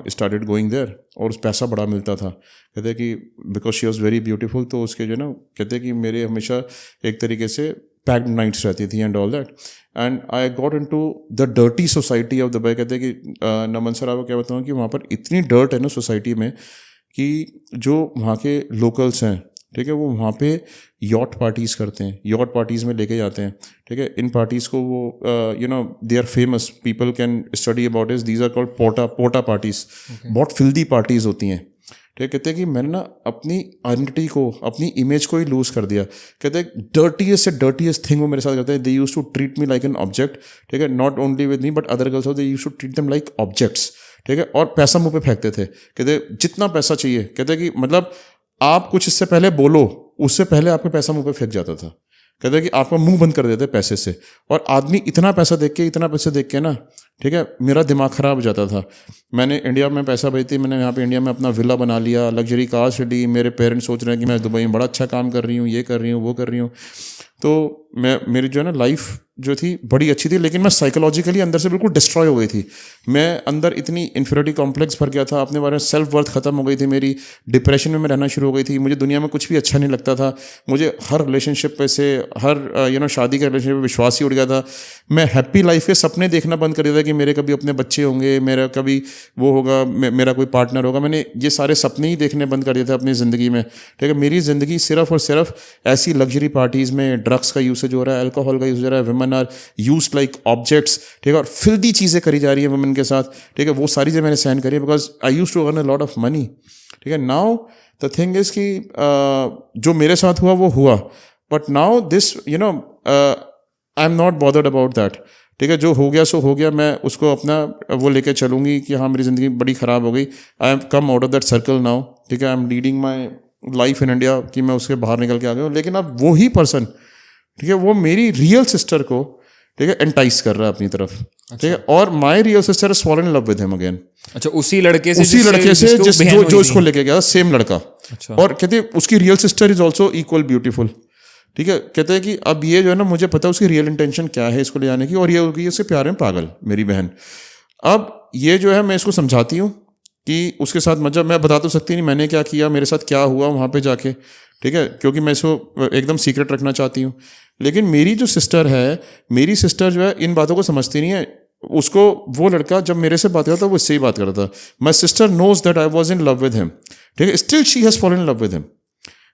स्टार्टेड गोइंग देयर, और उस पैसा बड़ा मिलता था। कहते कि because she was very beautiful, तो उसके जो ना कहते कि मेरे हमेशा एक तरीके से पैक्ड नाइट्स रहती थी and all that, and I got into the dirty society of Dubai. कहते कि नमन सर आपको क्या बताऊँ कि वहाँ पर इतनी डर्ट है ना सोसाइटी में, कि जो वहाँ के लोकल्स हैं, ठीक है, वो वहाँ पे यॉट पार्टीज़ करते हैं, यॉट पार्टीज़ में लेके जाते हैं, ठीक है? इन पार्टीज़ को वो you know they are famous, people can study about it, these are called पोटा पार्टीज़, बहुत फिल्दी पार्टीज़ होती हैं, ठीक है? कहते हैं कि मैंने ना अपनी आइडेंटिटी को, अपनी इमेज को ही लूज़ कर दिया। कहते हैं डर्टीएस्ट से डर्टीएस्ट थिंग वो मेरे साथ करते हैं, they use to treat me like an object, ठीक है, not only with me but other girls, they use to treat them like objects, ठीक है? और पैसा मुँह पे फेंकते थे, कहते जितना पैसा चाहिए, कहते कि मतलब आप कुछ इससे पहले बोलो, उससे पहले आपका पैसा मुंह पे फेंक जाता था। कहते हैं कि आपका मुंह बंद कर देते पैसे से, और आदमी इतना पैसा देख के ना, ठीक है, मेरा दिमाग ख़राब हो जाता था। मैंने इंडिया में पैसा भेजती, मैंने यहाँ पे इंडिया में अपना विला बना लिया, लग्जरी कार से ली, मेरे पेरेंट्स सोच रहे हैं कि मैं दुबई में बड़ा अच्छा काम कर रही हूँ, ये कर रही हूँ, वो कर रही हूँ। तो मेरी जो है ना लाइफ जो थी बड़ी अच्छी थी, लेकिन मैं साइकोलॉजिकली अंदर से बिल्कुल डिस्ट्रॉय हो गई थी। मैं अंदर इतनी इन्फीरियरिटी कॉम्प्लेक्स भर गया था, अपने बारे में सेल्फ वर्थ ख़त्म हो गई थी मेरी, डिप्रेशन में मैं रहना शुरू हो गई थी, मुझे दुनिया में कुछ भी अच्छा नहीं लगता था, मुझे हर रिलेशनशिप पे से, हर शादी के रिलेशनशिप पे विश्वास ही उड़ गया था। मैं हैप्पी लाइफ के सपने देखना बंद कर दिया था कि मेरे कभी अपने बच्चे होंगे, मेरा कभी वो होगा, मेरा कोई पार्टनर होगा। मैंने ये सारे सपने ही देखने बंद कर दिए थे अपनी ज़िंदगी में, ठीक है? मेरी ज़िंदगी सिर्फ और सिर्फ ऐसी लग्जरी पार्टीज़ में ड्रग्स का यूसेज हो रहा है, अल्कोहल का यूज हो रहा है, women are used like objects, ठीक है, और फिल्दी चीज़ें करी जा रही है वुमेन के साथ, ठीक है? वो सारी चीज़ें मैंने सहन करी है because I used to earn a lot of money, ठीक है? नाउ द थिंग इज़ कि जो मेरे साथ हुआ वो हुआ, but now this you know I am not bothered about that. ठीक है, जो हो गया सो हो गया, मैं उसको अपना वो लेके चलूँगी कि हाँ मेरी ज़िंदगी बड़ी ख़राब हो गई, I am come out of that circle now, ठीक है, I am leading my life in India कि मैं उसके बाहर निकल के आ गया हूँ। लेकिन अब वो ही पर्सन, ठीक है, वो मेरी रियल सिस्टर को, ठीक है, एंटाइस कर रहा है अपनी तरफ, ठीक है, और my real sister is fallen in love with him again. अच्छा, उसी लड़के से जो इसको लेके गया, सेम लड़का। अच्छा। और कहते हैं उसकी real sister is also equal beautiful, ठीक है। कहते हैं कि अब ये जो है ना, मुझे पता है उसकी रियल इंटेंशन क्या है इसको ले जाने की, और ये होगी उसके प्यार में पागल, मेरी बहन। अब ये जो है मैं इसको समझाती हूँ कि उसके साथ मतलब मैं बता तो सकती नहीं मैंने क्या किया, मेरे साथ क्या हुआ वहाँ पे जाके, ठीक है, क्योंकि मैं इसको एकदम सीक्रेट रखना चाहती हूँ। लेकिन मेरी जो सिस्टर है, मेरी सिस्टर जो है इन बातों को समझती नहीं है। उसको वो लड़का जब मेरे से बात करता था वो इससे ही बात करता था। My sister knows that I was in love with him, ठीक है, still she has fallen in love with him,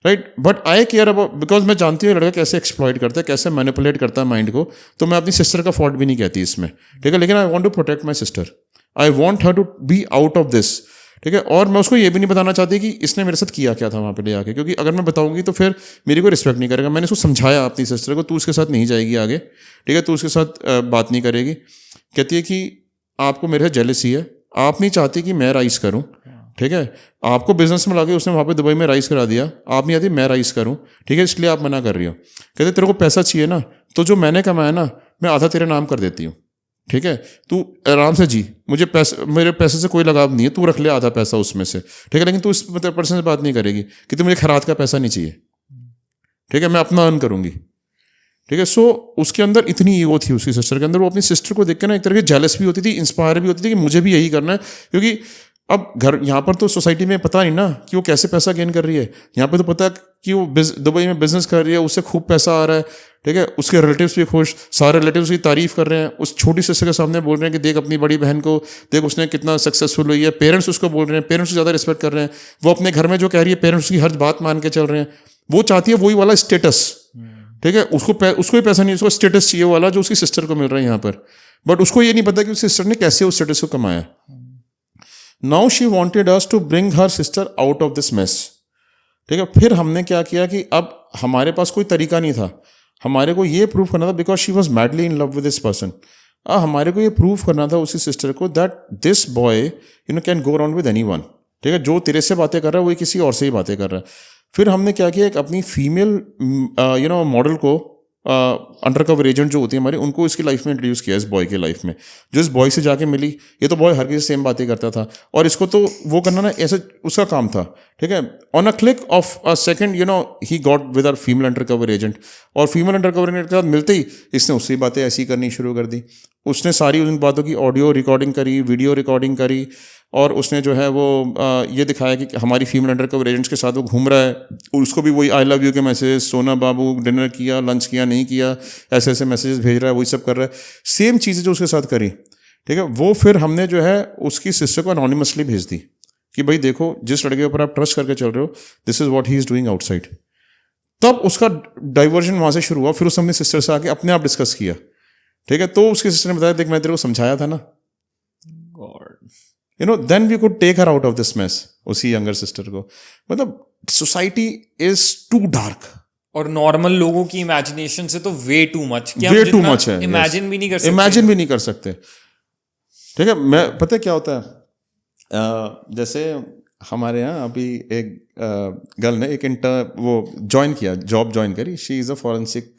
right, but I care about, because मैं जानती हूँ लड़का कैसे एक्सप्लॉइट करता है, कैसे मैनिपुलेट करता है माइंड को, तो मैं अपनी सिस्टर का फॉल्ट भी नहीं कहती इसमें, ठीक है। लेकिन I want to protect my sister, I want her to be out of this, ठीक है। और मैं उसको ये भी नहीं बताना चाहती कि इसने मेरे साथ किया क्या था वहाँ पे ले आके, क्योंकि अगर मैं बताऊंगी तो फिर मेरी कोई रिस्पेक्ट नहीं करेगा। मैंने उसको समझाया अपनी सिस्टर को, तू उसके साथ नहीं जाएगी आगे, ठीक है, तू उसके साथ बात नहीं करेगी। कहती है कि आपको मेरे से जेलसी है, आप नहीं चाहती कि मैं राइज करूँ, ठीक है, आपको बिजनेस में लाके उसने वहाँ पे दुबई में राइज करा दिया, आप नहीं आती मैं राइज करूँ, ठीक है, इसलिए आप मना कर रही हो। कहते तेरे को पैसा चाहिए ना, तो जो मैंने कमाया ना मैं आधा तेरे नाम कर देती हूँ, ठीक है, तू आराम से जी, मुझे पैसे, मेरे पैसे से कोई लगाव नहीं है, तू रख ले आधा पैसा उसमें से, ठीक है, लेकिन तू इस मतलब पर्सन से बात नहीं करेगी कि तू मुझे खैरात का पैसा नहीं चाहिए, ठीक है, मैं अपना अर्न करूँगी, ठीक है। सो उसके अंदर इतनी ईगो थी उसकी सिस्टर के अंदर, वो अपनी सिस्टर को देख के ना एक तरह की जेलस भी होती थी, इंस्पायर भी होती थी कि मुझे भी यही करना है, क्योंकि अब घर यहाँ पर तो सोसाइटी में पता नहीं ना कि वो कैसे पैसा गेन कर रही है। यहाँ पे तो पता है कि वो दुबई में बिजनेस कर रही है, उससे खूब पैसा आ रहा है, ठीक है, उसके रिलेटिव्स भी खुश, सारे रिलेटिव्स की तारीफ कर रहे हैं, उस छोटी सिस्टर के सामने बोल रहे हैं कि देख अपनी बड़ी बहन को, देख उसने कितना सक्सेसफुल हुई है, पेरेंट्स उसको बोल रहे हैं, पेरेंट्स ज़्यादा रिस्पेक्ट कर रहे हैं, वो अपने घर में जो कह रही है पेरेंट्स की हर बात मान के चल रहे हैं, वो चाहती है वही वाला स्टेटस, ठीक है, उसको ही पैसा नहीं, उसको स्टेटस चाहिए वाला जो उसकी सिस्टर को मिल रहा है यहाँ पर, बट उसको ये नहीं पता कि उस सिस्टर ने कैसे उस स्टेटस को कमाया। Now she wanted us to bring her sister out of this mess, ठीक है। फिर हमने क्या किया कि अब हमारे पास कोई तरीका नहीं था, हमारे को ये प्रूव करना था, because she was madly in love with this person, हमारे को ये प्रूव करना था उसी सिस्टर को that this boy you know can go around with anyone, ठीक है, जो तेरे से बातें कर रहा है वही किसी और से ही बातें कर रहा है। फिर हमने क्या किया, एक अपनी फीमेल यू नो मॉडल को, अंडर कवर एजेंट जो होती है हमारी, उनको इसकी लाइफ में इंट्रोड्यूस किया, इस बॉय की लाइफ में, जो इस बॉय से जाके मिली। ये तो बॉय हर किसी सेम बातें करता था, और इसको तो वो करना ना ऐसा उसका काम था, ठीक है। On a click of a second you know he got with our female undercover agent, और फीमेल अंडर कवर एजेंट के साथ मिलते ही इसने उससे बातें ऐसी करनी शुरू कर दी। उसने सारी उन बातों की ऑडियो रिकॉर्डिंग करी, वीडियो रिकॉर्डिंग करी, और उसने जो है वो ये दिखाया कि हमारी फीमेल अंडर कवर एजेंट्स के साथ वो घूम रहा है, उसको भी वही आई लव यू के मैसेज, सोना बाबू डिनर किया, लंच किया, नहीं किया, ऐसे ऐसे मैसेजेस भेज रहा है, वही सब कर रहा है, सेम चीज़ें जो उसके साथ करी, ठीक है। वो फिर हमने जो है उसकी सिस्टर को अनोनिमसली भेज दी कि भाई देखो जिस लड़के के ऊपर आप ट्रस्ट करके चल रहे हो, this is what he is doing outside. तब उसका डाइवर्जन वहाँ से शुरू हुआ। फिर उसने अपनी सिस्टर से आके अपने आप डिस्कस किया, ठीक है। तो उसकी सिस्टर ने बताया देख मैं तेरे को समझाया था ना, you know, then we could take her out of this mess, उसी यंगर सिस्टर को। मतलब सोसाइटी इज टू डार्क, और नॉर्मल लोगों की इमेजिनेशन से तो way too much, way too much है, इमेजिन भी नहीं कर सकते, इमेजिन भी नहीं कर सकते, ठीक है। मैं पता है क्या होता है, जैसे हमारे यहाँ अभी एक गर्ल ने एक वो ज्वाइन किया, जॉब ज्वाइन करी, she is a forensic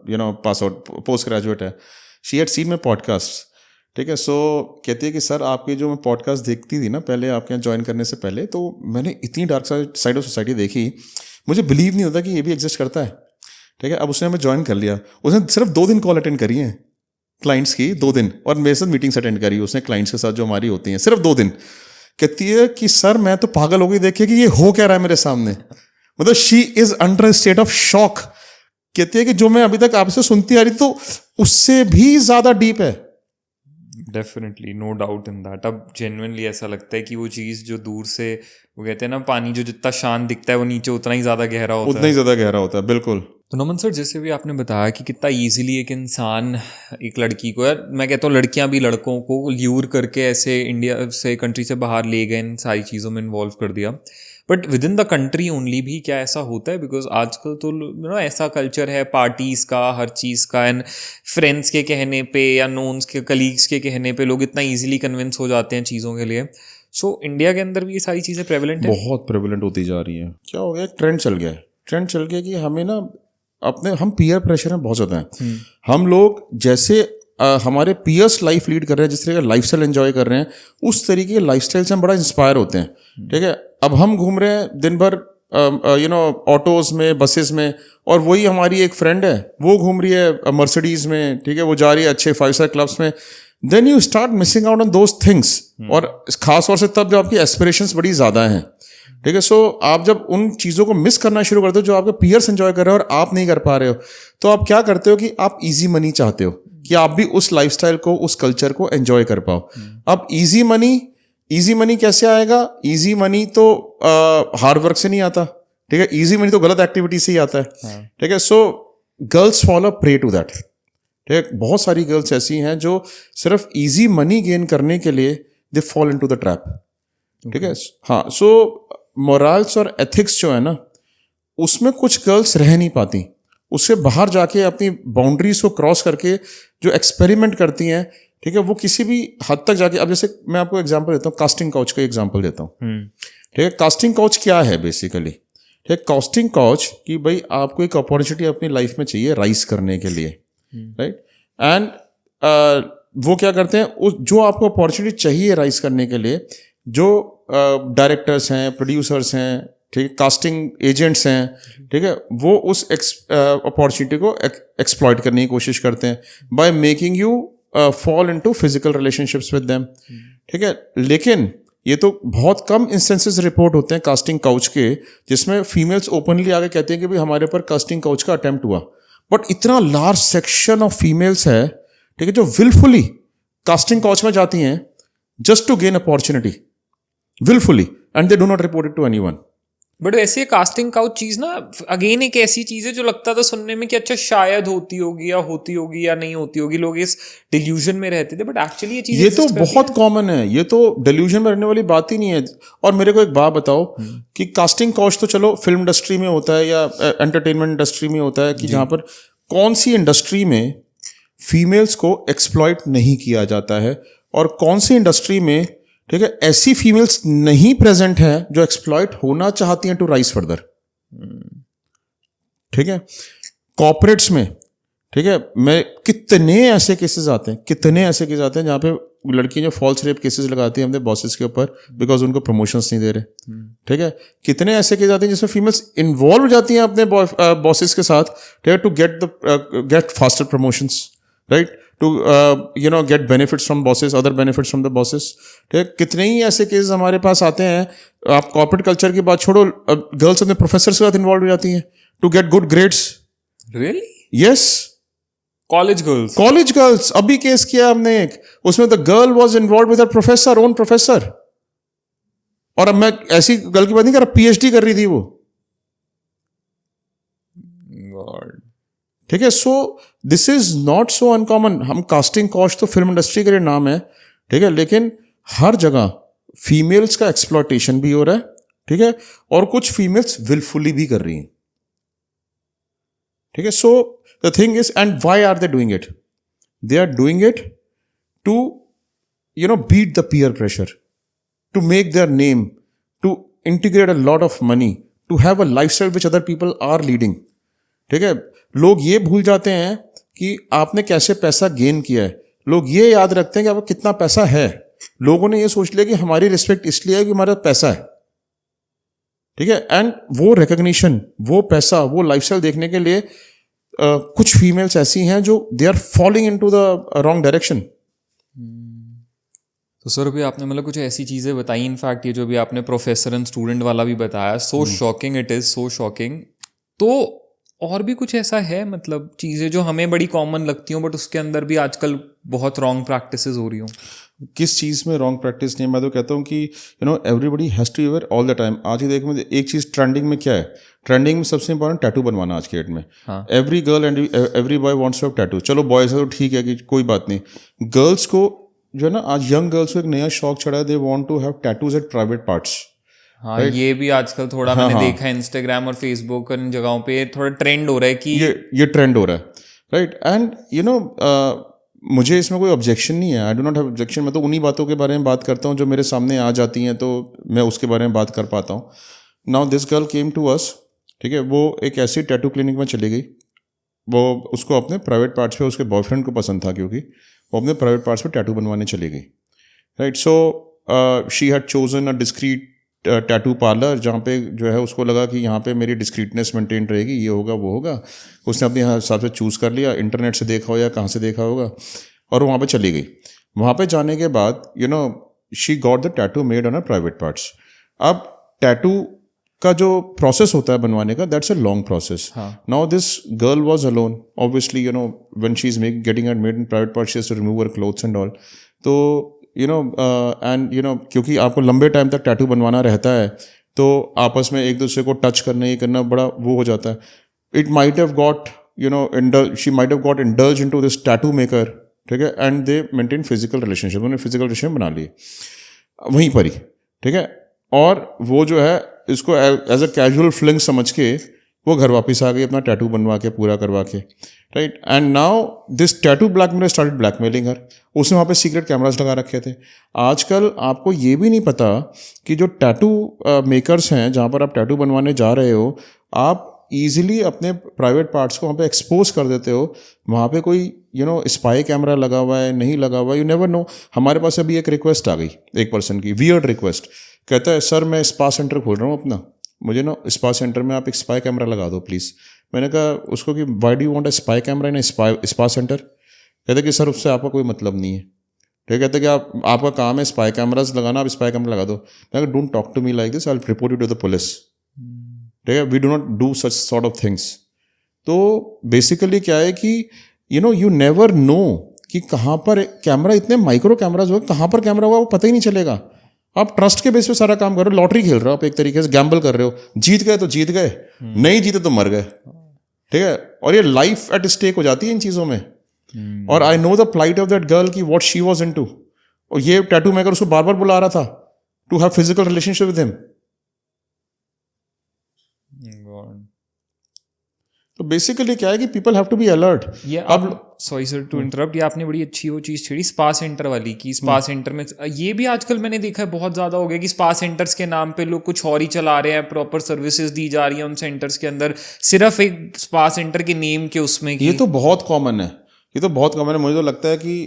you know pass out, post graduate है, she had seen my podcast, ठीक है। सो कहती है कि सर आपके जो मैं पॉडकास्ट देखती थी ना पहले आपके यहाँ ज्वाइन करने से पहले, तो मैंने इतनी डार्क साइड ऑफ सोसाइटी देखी, मुझे बिलीव नहीं होता कि ये भी एग्जिस्ट करता है, ठीक है। अब उसने हमें ज्वाइन कर लिया, उसने सिर्फ 2 दिन कॉल अटेंड करी है क्लाइंट्स की, 2 दिन, और मेरे साथ मीटिंग्स अटेंड करी उसने क्लाइंट्स के साथ जो हमारी होती हैं, सिर्फ 2 दिन। कहती है कि सर मैं तो पागल हो गई देखिए कि ये हो क्या रहा है मेरे सामने, मतलब she is under state of shock. कहती है कि जो मैं अभी तक आपसे सुनती आ रही तो उससे भी ज्यादा डीप है। Definitely, no doubt in that. अब जेन्युइनली ऐसा लगता है कि वो चीज़ जो दूर से, वो कहते हैं ना पानी जो जितना शांत दिखता है वो नीचे उतना ही ज़्यादा गहरा होता है, उतना ही ज़्यादा गहरा होता है, बिल्कुल। तो नमन सर, जैसे भी आपने बताया कि कितना इजीली एक इंसान एक लड़की को, यार मैं कहता हूँ लड़कियां भी लड़कों को ल्यूर करके ऐसे इंडिया से, कंट्री से बाहर ले गए, इन सारी चीज़ों में इन्वॉल्व कर दिया, but with in the country only भी क्या ऐसा होता है? बिकॉज आजकल तो ऐसा कल्चर है पार्टीज़ का, हर चीज़ का, एंड फ्रेंड्स के कहने पे या नोन्स के, कलीग्स के कहने पे लोग इतना ईजिली कन्विंस हो जाते हैं चीज़ों के लिए। सो इंडिया के अंदर भी ये सारी चीज़ें प्रेवलेंट है? बहुत प्रेवलेंट होती जा रही है। क्या हो गया, ट्रेंड चल गया कि हमें ना हम पीयर प्रेशर में बहुत ज़्यादा हैं। हम लोग जैसे हमारे पीयर्स लाइफ लीड कर रहे हैं, जिस तरह का लाइफ स्टाइल एंजॉय कर रहे हैं, उस तरीके के लाइफ स्टाइल से हम बड़ा इंस्पायर होते हैं। ठीक है, अब हम घूम रहे हैं दिन भर ऑटोज में, बसेस में, और वही हमारी एक फ्रेंड है, वो घूम रही है मर्सिडीज में, ठीक है, वो जा रही है अच्छे 5 स्टार क्लब्स में। Then you start missing out on those things, और खास तौर से तब जब आपकी एस्पिरेशंस बड़ी ज़्यादा हैं। ठीक है, सो आप जब उन चीज़ों को मिस करना शुरू करते हो जो आपके पीयर्स एंजॉय कर रहे हो और आप नहीं कर पा रहे हो, तो आप क्या करते हो कि आप इजी मनी चाहते हो कि आप भी उस लाइफस्टाइल को, उस कल्चर को एंजॉय कर पाओ। अब इजी मनी कैसे आएगा? इजी मनी तो हार्ड वर्क से नहीं आता। ठीक है, इजी मनी तो गलत एक्टिविटी से ही आता है। ठीक है, so girls fall a prey to that. ठीक है, बहुत सारी गर्ल्स ऐसी हैं जो सिर्फ इजी मनी गेन करने के लिए they fall into the trap. ठीक है, हाँ, सो मोरल्स और एथिक्स जो है ना, उसमें कुछ गर्ल्स रह नहीं पाती। उससे बाहर जाके अपनी बाउंड्रीज को क्रॉस करके जो एक्सपेरिमेंट करती हैं, ठीक है, वो किसी भी हद तक जाके, अब जैसे मैं आपको एग्जांपल देता हूँ, कास्टिंग काउच का एग्जांपल देता हूँ। ठीक है, कास्टिंग काउच क्या है बेसिकली? ठीक है, कास्टिंग काउच कि भाई आपको एक अपॉर्चुनिटी अपनी लाइफ में चाहिए राइज करने के लिए, राइट, एंड वो क्या करते हैं, उस जो आपको अपॉर्चुनिटी चाहिए राइज करने के लिए, जो डायरेक्टर्स हैं, प्रोड्यूसर्स हैं, ठीक है, कास्टिंग एजेंट्स हैं, ठीक है, वो उस अपॉर्चुनिटी को एक्सप्लॉइट करने की कोशिश करते हैं by making you fall into physical relationships with them. ठीक है, लेकिन ये तो बहुत कम इंस्टेंसेस रिपोर्ट होते हैं कास्टिंग काउच के, जिसमें फीमेल्स ओपनली आगे कहते हैं कि भाई हमारे ऊपर कास्टिंग काउच का अटेम्प्ट हुआ। बट इतना लार्ज सेक्शन ऑफ फीमेल्स है, ठीक है, जो विलफुली कास्टिंग काउच में जाती हैं just to gain opportunity, wilfully, and they do not report it to anyone. But वैसे कास्टिंग काउच चीज ना अगेन एक ऐसी चीज है जो लगता था सुनने में कि अच्छा शायद होती होगी या नहीं होती होगी, लोग इस डिल्यूजन में रहते थे, बट एक्चुअली ये तो बहुत कॉमन है। ये तो डिल्यूजन में रहने वाली बात ही नहीं है। और मेरे को एक बात बताओ कि कास्टिंग काउच तो चलो फिल्म इंडस्ट्री में होता है या एंटरटेनमेंट इंडस्ट्री में होता है, कि जहां पर कौन सी इंडस्ट्री में फीमेल्स को एक्सप्लॉइट नहीं किया जाता है और कौन सी इंडस्ट्री में, ठीक है, ऐसी फीमेल्स नहीं प्रेजेंट है जो एक्सप्लॉइट होना चाहती हैं टू राइज फर्दर। ठीक है, कॉर्पोरेट्स में, ठीक है, मैं कितने ऐसे केसेस आते हैं जहां पे लड़कियां जो फॉल्स रेप केसेस लगाती हैं अपने बॉसेस के ऊपर बिकॉज उनको प्रमोशंस नहीं दे रहे। ठीक है, कितने ऐसे केस आते हैं जिसमें फीमेल्स इन्वॉल्व हो जाती हैं अपने बॉसेस के साथ, ठीक है, to get faster promotions, right, to get benefits from bosses, other benefits from the bosses। ठीक है, कितने ही ऐसे केसेस हमारे पास आते हैं। आप कॉर्पोरेट कल्चर की बात छोड़ो, गर्ल्स अपने प्रोफेसर के साथ इन्वॉल्व हो जाती हैं to get good grades. Really? Yes, college girls. अभी केस किया हमने एक, उसमें the girl was involve with her professor, own professor, और अब मैं ऐसी गर्ल की बात नहीं कर रहा, PhD कर रही थी वो। ठीक है, सो this is not so uncommon. हम कास्टिंग काउच तो फिल्म इंडस्ट्री के लिए नाम है, ठीक है, लेकिन हर जगह फीमेल्स का एक्सप्लॉयटेशन भी हो रहा है। ठीक है, और कुछ फीमेल्स विलफुली भी कर रही हैं। ठीक है, so the thing is, and why are they doing it? They are doing it to beat the peer pressure, to make their name, to integrate a lot of money, to have a lifestyle which other people are leading. ठीक है, लोग ये भूल जाते हैं कि आपने कैसे पैसा गेन किया है। लोग ये याद रखते हैं कि आपका कितना पैसा है। लोगों ने ये सोच लिया कि हमारी रिस्पेक्ट इसलिए है कि हमारा पैसा है। ठीक है, एंड वो रिकग्निशन, वो पैसा, वो लाइफस्टाइल देखने के लिए कुछ फीमेल्स ऐसी हैं जो they are following into the wrong direction. तो सर अभी आपने मतलब कुछ ऐसी चीज़ें बताई, इनफैक्ट ये जो भी आपने प्रोफेसर एंड स्टूडेंट वाला भी बताया, so shocking, it is so shocking. तो और भी कुछ ऐसा है, मतलब चीज़ें जो हमें बड़ी कॉमन लगती हों बट उसके अंदर भी आजकल बहुत रॉन्ग प्रैक्टिसेस हो रही हों? किस चीज़ में रॉन्ग प्रैक्टिस नहीं है? मैं तो कहता हूँ कि everybody has to wear all the time. आज की देख में एक चीज़ ट्रेंडिंग में क्या है, ट्रेंडिंग में सबसे इंपॉर्टेंट टैटू बनवाना आज के डेट में। Every girl and every boy wants to have tattoo. चलो बॉयज़ है तो ठीक है कि कोई बात नहीं, गर्ल्स को जो है ना, आज यंग गर्ल्स को एक नया शौक चढ़ा है, they want to have tattoos at private parts. हाँ ये भी आजकल थोड़ा मैंने देखा है इंस्टाग्राम और फेसबुक और इन जगहों पे थोड़ा ट्रेंड हो रहा है कि ये ट्रेंड हो रहा है, राइट। एंड मुझे इसमें कोई ऑब्जेक्शन नहीं है, I do not have objection. मैं तो उन्हीं बातों के बारे में बात करता हूँ जो मेरे सामने आ जाती हैं, तो मैं उसके बारे में बात कर पाता हूँ। Now this girl came to us, ठीक है, वो एक ऐसी टैटू क्लिनिक में चली गई, वो उसको अपने प्राइवेट पार्ट्स पे उसके बॉयफ्रेंड को पसंद था, क्योंकि वो अपने प्राइवेट पार्ट्स पे टैटू बनवाने चली गई, right. So she had chosen a discrete tattoo parlour, जहाँ पे जो है उसको लगा कि यहाँ पे मेरी डिस्क्रीटनेस मेंटेन रहेगी, ये होगा वो होगा। उसने अपने हिसाब से चूज़ कर लिया, इंटरनेट से देखा हो या कहाँ से देखा होगा, और वहाँ पे चली गई। वहाँ पे जाने के बाद she got the tattoo made on a private parts. अब टैटू का जो प्रोसेस होता है बनवाने का, that's a long process. Now this girl was alone, obviously when she is getting it made in private parts, she has to remove her clothes and all. तो क्योंकि आपको लंबे टाइम तक टैटू बनवाना रहता है, तो आपस में एक दूसरे को टच करना ये करना बड़ा वो हो जाता है। It might have got she might have got indulge into this tattoo maker, ठीक है, and they maintain physical relationship, उन्होंने फिजिकल रिलेशन बना लिए वहीं पर ही, ठीक है। और वो जो है इसको एज अ कैजुअल फ्लिंग समझ के वो घर वापस आ गई अपना टैटू बनवा के पूरा करवा के, right. And now this tattoo blackmailer started blackmailing her. उसने वहाँ पे सीक्रेट कैमरास लगा रखे थे। आजकल आपको ये भी नहीं पता कि जो टैटू मेकर्स हैं, जहाँ पर आप टैटू बनवाने जा रहे हो, आप ईजिली अपने प्राइवेट पार्ट्स को वहाँ पे एक्सपोज कर देते हो। वहाँ पे कोई स्पाई कैमरा लगा हुआ है नहीं लगा हुआ है, यू नेवर नो। हमारे पास अभी एक रिक्वेस्ट आ गई एक पर्सन की, वियर्ड रिक्वेस्ट। कहता है सर मैं स्पा सेंटर खोल रहा हूँ अपना, मुझे ना स्पा सेंटर में आप एक स्पाई कैमरा लगा दो प्लीज़। मैंने कहा उसको कि why do want a spy camera in spa centre? कहते कि सर उससे आपका कोई मतलब नहीं है, ठीक है। कहते कि आपका काम है स्पाई कैमराज लगाना, आप स्पाई कैमरा लगा दो। मैं कहा don't talk to me like this, I will report you to the police, ठीक है। We do not do such sort of things. तो बेसिकली क्या है कि यू नेवर नो कि कहाँ पर कैमरा, इतने माइक्रो कैमराज हो, कहाँ पर कैमरा होगा वो पता ही नहीं चलेगा। आप ट्रस्ट के बेस पे सारा काम कर रहे हो, लॉटरी खेल रहे हो आप, एक तरीके से गैम्बल कर रहे हो। जीत गए तो जीत गए, नहीं जीते तो मर गए, ठीक है। और ये लाइफ एट स्टेक हो जाती है इन चीज़ों में। और I know the plight of that girl की व्हाट शी वाज इनटू। और ये टैटू मेकर उसको बार बार बुला रहा था to have physical relationship with him. तो बेसिकली क्या है कि people have to be alert. ये अब सॉरी सर टू इंटरप्ट, ये आपने बड़ी अच्छी वो चीज़ छेड़ी स्पा सेंटर वाली की। स्पा सेंटर में ये भी आजकल मैंने देखा है बहुत ज़्यादा हो गया कि स्पा सेंटर्स के नाम पे लोग कुछ और ही चला रहे हैं, प्रॉपर सर्विसेज दी जा रही है उन सेंटर्स के अंदर, सिर्फ एक स्पा सेंटर के नेम के उसमें। ये तो बहुत कॉमन है, ये तो बहुत कॉमन है। मुझे तो लगता है कि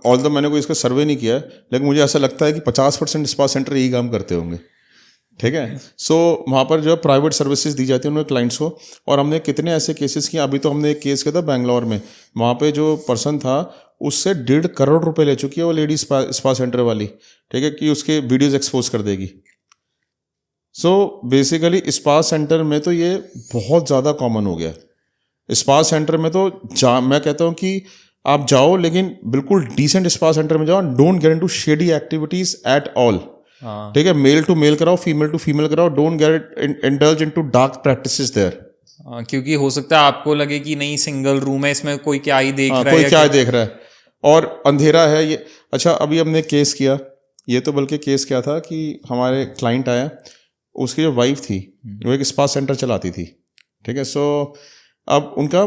ऑल्दो मैंने कोई इसका सर्वे नहीं किया है, लेकिन मुझे ऐसा लगता है कि 50% स्पा सेंटर यही काम करते होंगे, ठीक है। सो वहाँ पर जो है प्राइवेट सर्विसेज दी जाती है उनके क्लाइंट्स को। और हमने कितने ऐसे केसेस किए, अभी तो हमने एक केस किया था बैंगलोर में, वहाँ पे जो पर्सन था उससे 1.5 करोड़ रुपए ले चुकी है वो लेडी स्पा सेंटर वाली, ठीक है, कि उसके वीडियोज एक्सपोज कर देगी। सो बेसिकली स्पा सेंटर में तो ये बहुत ज़्यादा कॉमन हो गया। स्पा सेंटर में तो मैं कहता हूँ कि आप जाओ, लेकिन बिल्कुल डिसेंट स्पा सेंटर में जाओ, don't get into shady activities at all, ठीक है। मेल टू मेल कराओ, फीमेल टू फीमेल कराओ, don't get indulge into dark practices there. क्योंकि हो सकता है आपको लगे कि नहीं सिंगल रूम है, इसमें कोई क्या ही देख रहा है, कोई क्या देख रहा है और अंधेरा है ये। अच्छा अभी हमने केस किया, ये तो बल्कि केस क्या था कि हमारे क्लाइंट आया, उसकी जो वाइफ थी वो एक स्पा सेंटर चलाती थी, ठीक है। सो अब उनका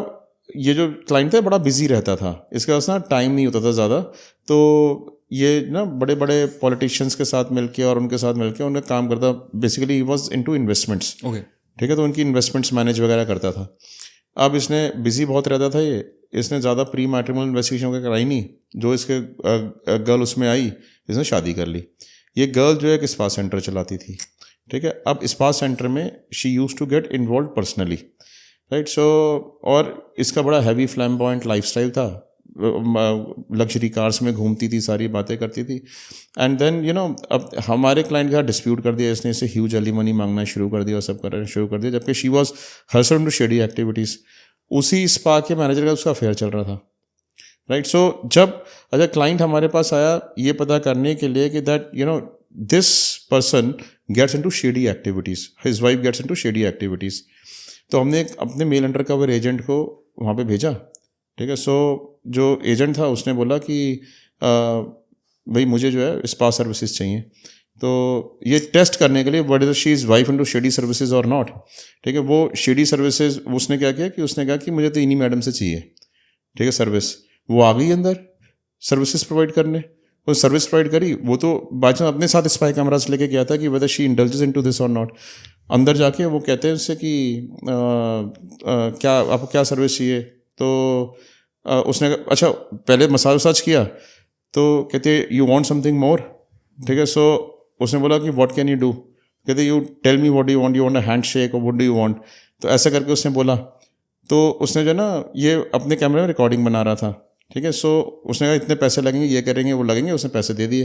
ये जो क्लाइंट था बड़ा बिजी रहता था, इसके पास ना टाइम नहीं होता था ज़्यादा, तो ये ना बड़े बड़े पॉलिटिशियंस के साथ मिलके और उनके साथ मिलके उनका काम करता, basically he was into investments, okay, ठीक है। तो उनकी इन्वेस्टमेंट्स मैनेज वगैरह करता था। अब इसने बिजी बहुत रहता था, इसने ज़्यादा प्री मैट्रिमोनियल इन्वेस्टिगेशन वगैरह कराई नहीं, जो इसके गर्ल उसमें आई, इसने शादी कर ली। ये गर्ल जो है एक स्पा सेंटर चलाती थी, ठीक है। अब स्पा सेंटर में she use to get involve personally, right. So और इसका बड़ा हैवी फ्लैम्बॉयंट लाइफस्टाइल था, लग्जरी कार्स में घूमती थी, सारी बातें करती थी। एंड देन अब हमारे क्लाइंट का डिस्प्यूट कर दिया इसने, इसे ह्यूज एलिमनी मांगना शुरू कर दिया और सब करना शुरू कर दिया, जबकि शी वाज हर्सल टू शेडी एक्टिविटीज़। उसी स्पा के मैनेजर का उसका अफेयर चल रहा था, राइट. सो जब अगर क्लाइंट हमारे पास आया ये पता करने के लिए कि that this person gets into shady activities, his wife gets into shady activities, तो हमने अपने मेल अंडर कवर एजेंट को वहाँ पे भेजा. ठीक है. सो जो एजेंट था उसने बोला कि भाई मुझे जो है स्पा सर्विसेज चाहिए. तो ये टेस्ट करने के लिए what she is wife into shady services और नॉट. ठीक है. वो शेडी सर्विसेज उसने क्या किया कि उसने कहा कि मुझे तो इन्हीं मैडम से चाहिए. ठीक है. सर्विस वो आ गई अंदर सर्विसेज प्रोवाइड करने. वो सर्विस प्रोवाइड करी. वो तो बाई चांस अपने साथ स्पाई कैमरास लेके गया था कि whether she indulges into this और नॉट. अंदर जाके वो कहते हैं उससे कि क्या आपको क्या सर्विस चाहिए. तो उसने कहा अच्छा पहले मसाज वसाज किया. तो कहते यू वांट समथिंग मोर. ठीक है. सो उसने बोला कि व्हाट कैन यू डू. कहते you tell me what you want a hand shake और व्हाट डू यू वांट. तो ऐसा करके उसने बोला. तो उसने जो ना ये अपने कैमरे में रिकॉर्डिंग बना रहा था. ठीक है. सो उसने कहा इतने पैसे लगेंगे, ये करेंगे, वो लगेंगे. उसने पैसे दे दिए.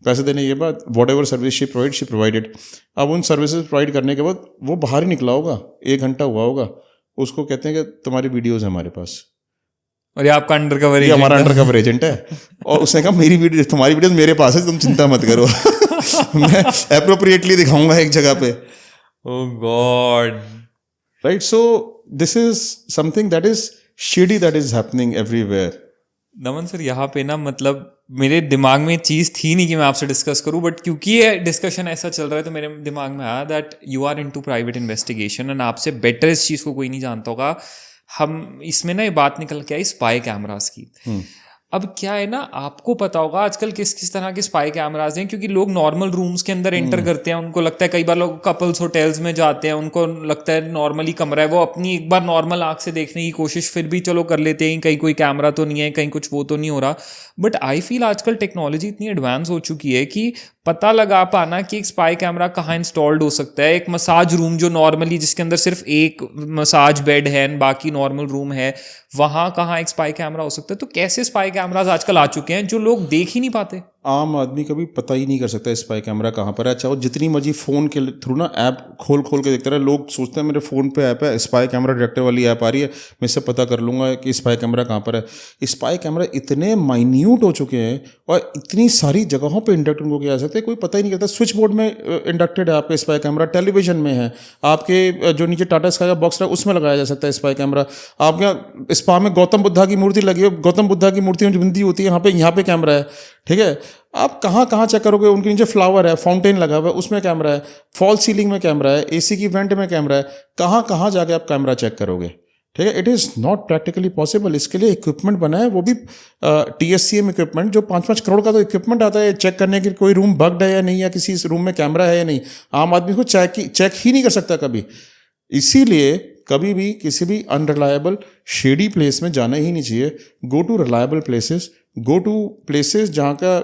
पैसे देने के बाद what ever service she provided. अब उन सर्विसेज प्रोवाइड करने के बाद वो बाहर ही निकला होगा, 1 घंटा हुआ होगा. उसको कहते हैं कि तुम्हारी वीडियोज़ है हमारे पास और ये आपका अंडर कवर एजेंट, हमारा अंडर कवर एजेंट है. और उसने कहा मेरी वीडियो, तुम्हारी वीडियोज़ मेरे पास है, तुम चिंता मत करो. मैं अप्रोप्रिएटली दिखाऊंगा एक जगह पे. Oh God. Right. So this is something that is shady that is happening everywhere. Naman sir, यहाँ पे ना मतलब मेरे दिमाग में चीज़ थी नहीं कि मैं आपसे डिस्कस करूँ, बट क्योंकि ये डिस्कशन ऐसा चल रहा है तो मेरे दिमाग में आया that you are into private investigation and आपसे बेटर इस चीज़ को कोई नहीं जानता होगा. हम इसमें ना ये बात निकल के आई स्पाई कैमरास की. अब क्या है ना, आपको पता होगा आजकल किस किस तरह के स्पाई कैमराज हैं, क्योंकि लोग नॉर्मल रूम्स के अंदर एंटर करते हैं, उनको लगता है, कई बार लोग कपल्स होटल्स में जाते हैं, उनको लगता है नॉर्मली कमरा है, वो अपनी एक बार नॉर्मल आंख से देखने की कोशिश फिर भी चलो कर लेते हैं, कहीं कोई कैमरा तो नहीं है, कहीं कुछ वो तो नहीं हो रहा. बट आई फील आजकल टेक्नोलॉजी इतनी एडवांस हो चुकी है कि पता लगा पाना कि एक स्पाई कैमरा कहाँ इंस्टॉल्ड हो सकता है. एक मसाज रूम जो नॉर्मली जिसके अंदर सिर्फ एक मसाज बेड है बाकी नॉर्मल रूम है, वहाँ कहाँ एक स्पाई कैमरा हो सकता है. तो कैसे स्पाई कैमराज आजकल आ चुके हैं जो लोग देख ही नहीं पाते. आम आदमी कभी पता ही नहीं कर सकता स्पाई कैमरा कहाँ पर है. चाहे वो जितनी मर्जी फ़ोन के थ्रू ना ऐप खोल के देखते रहे. लोग सोचते हैं मेरे फ़ोन पे ऐप है, स्पाई कैमरा डिटेक्टर वाली ऐप आ रही है, मैं इससे पता कर लूँगा कि स्पाई कैमरा कहाँ पर है. स्पाई कैमरा इतने माइन्यूट हो चुके हैं और इतनी सारी जगहों पर इंडक्ट उनको किया जा सकता है, कोई पता ही नहीं करता. स्विच बोर्ड में इंडक्टेड है आपका स्पाई कैमरा, टेलीविजन में है, आपके जो नीचे टाटा स्काई का बॉक्स है उसमें लगाया जा सकता है स्पाई कैमरा. आपके यहाँ स्पा में गौतम बुद्धा की मूर्ति लगी है, गौतम बुद्धा की मूर्ति में जो बिंदी होती है यहाँ पे कैमरा है. ठीक है. आप कहाँ कहाँ चेक करोगे, उनके नीचे फ्लावर है, फाउंटेन लगा हुआ है उसमें कैमरा है, फॉल सीलिंग में कैमरा है, एसी की वेंट में कैमरा है, कहाँ कहाँ जाके आप कैमरा चेक करोगे. ठीक है. It is not practically possible. इसके लिए इक्विपमेंट बना है, वो भी TSCM इक्विपमेंट, जो 5-5 करोड़ का तो इक्विपमेंट आता है चेक करने की कोई रूम बग्ड है या नहीं, या किसी रूम में कैमरा है या नहीं. आम आदमी को चेक ही नहीं कर सकता कभी. इसीलिए कभी भी किसी भी अनरिलायबल शेडी प्लेस में जाना ही नहीं चाहिए. Go to reliable places, go to places जहाँ का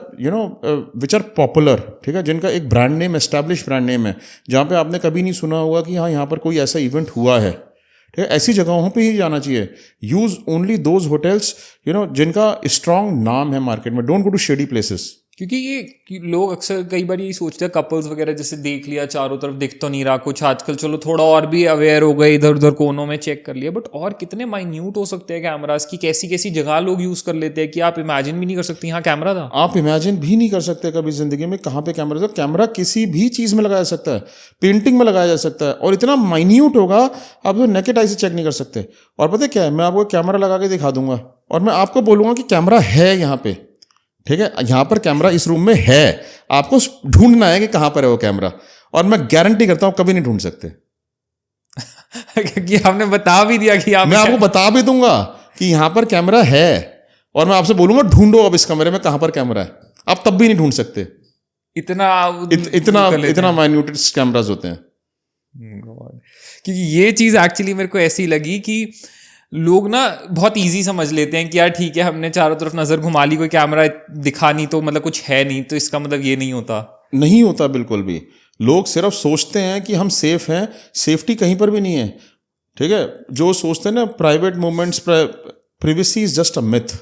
विच आर पॉपुलर. ठीक है. जिनका एक brand name, establish brand name है, जहाँ पे आपने कभी नहीं सुना होगा कि हाँ यहाँ पर कोई ऐसा इवेंट हुआ है. ठीक है. ऐसी जगहों पे ही जाना चाहिए. यूज ओनली दोज होटल्स जिनका स्ट्रॉन्ग नाम है मार्केट में. Don't go to shady places. क्योंकि ये लोग अक्सर कई बार ये सोचते हैं, कपल्स वगैरह जैसे देख लिया, चारों तरफ दिख तो नहीं रहा कुछ, आजकल चलो थोड़ा और भी अवेयर हो गए, इधर उधर कोनों में चेक कर लिया, बट और कितने माइन्यूट हो सकते हैं कैमरास की, कैसी कैसी जगह लोग यूज़ कर लेते हैं कि आप इमेजिन भी नहीं कर सकते यहाँ कैमरा था. आप इमेजिन भी नहीं कर सकते कभी जिंदगी में कहाँ पे कैमरा था. कैमरा किसी भी चीज़ में लगाया जा सकता है, पेंटिंग में लगाया जा सकता है, और इतना माइन्यूट होगा आप जो नेकेड आई से चेक नहीं कर सकते. और पता है क्या है, मैं आपको कैमरा लगा के दिखा दूंगा और मैं आपको बोलूँगा कि कैमरा है यहाँ पे. ठीक है. यहाँ पर कैमरा इस रूम में है, आपको ढूंढना है कि कहाँ पर है वो कैमरा, और मैं गारंटी करता हूँ कभी नहीं ढूंढ सकते. क्योंकि आपने बता भी दिया कि मैं आपको बता भी दूंगा कि यहाँ पर कैमरा है, और मैं आपसे बोलूंगा ढूंढो अब इस कमरे में कहाँ पर कैमरा है, आप तब भी नहीं ढूंढ सकते. इतना माइन्यूट कैमराज होते हैं. क्योंकि ये चीज़ एक्चुअली मेरे को ऐसी लगी कि लोग ना बहुत इजी समझ लेते हैं कि यार ठीक है, हमने चारों तरफ नज़र घुमा ली, कोई कैमरा दिखा नहीं तो मतलब कुछ है नहीं, तो इसका मतलब ये नहीं होता. नहीं होता बिल्कुल भी. लोग सिर्फ सोचते हैं कि हम सेफ हैं. सेफ्टी कहीं पर भी नहीं है. ठीक है. जो सोचते हैं ना private moments, privacy is just a myth.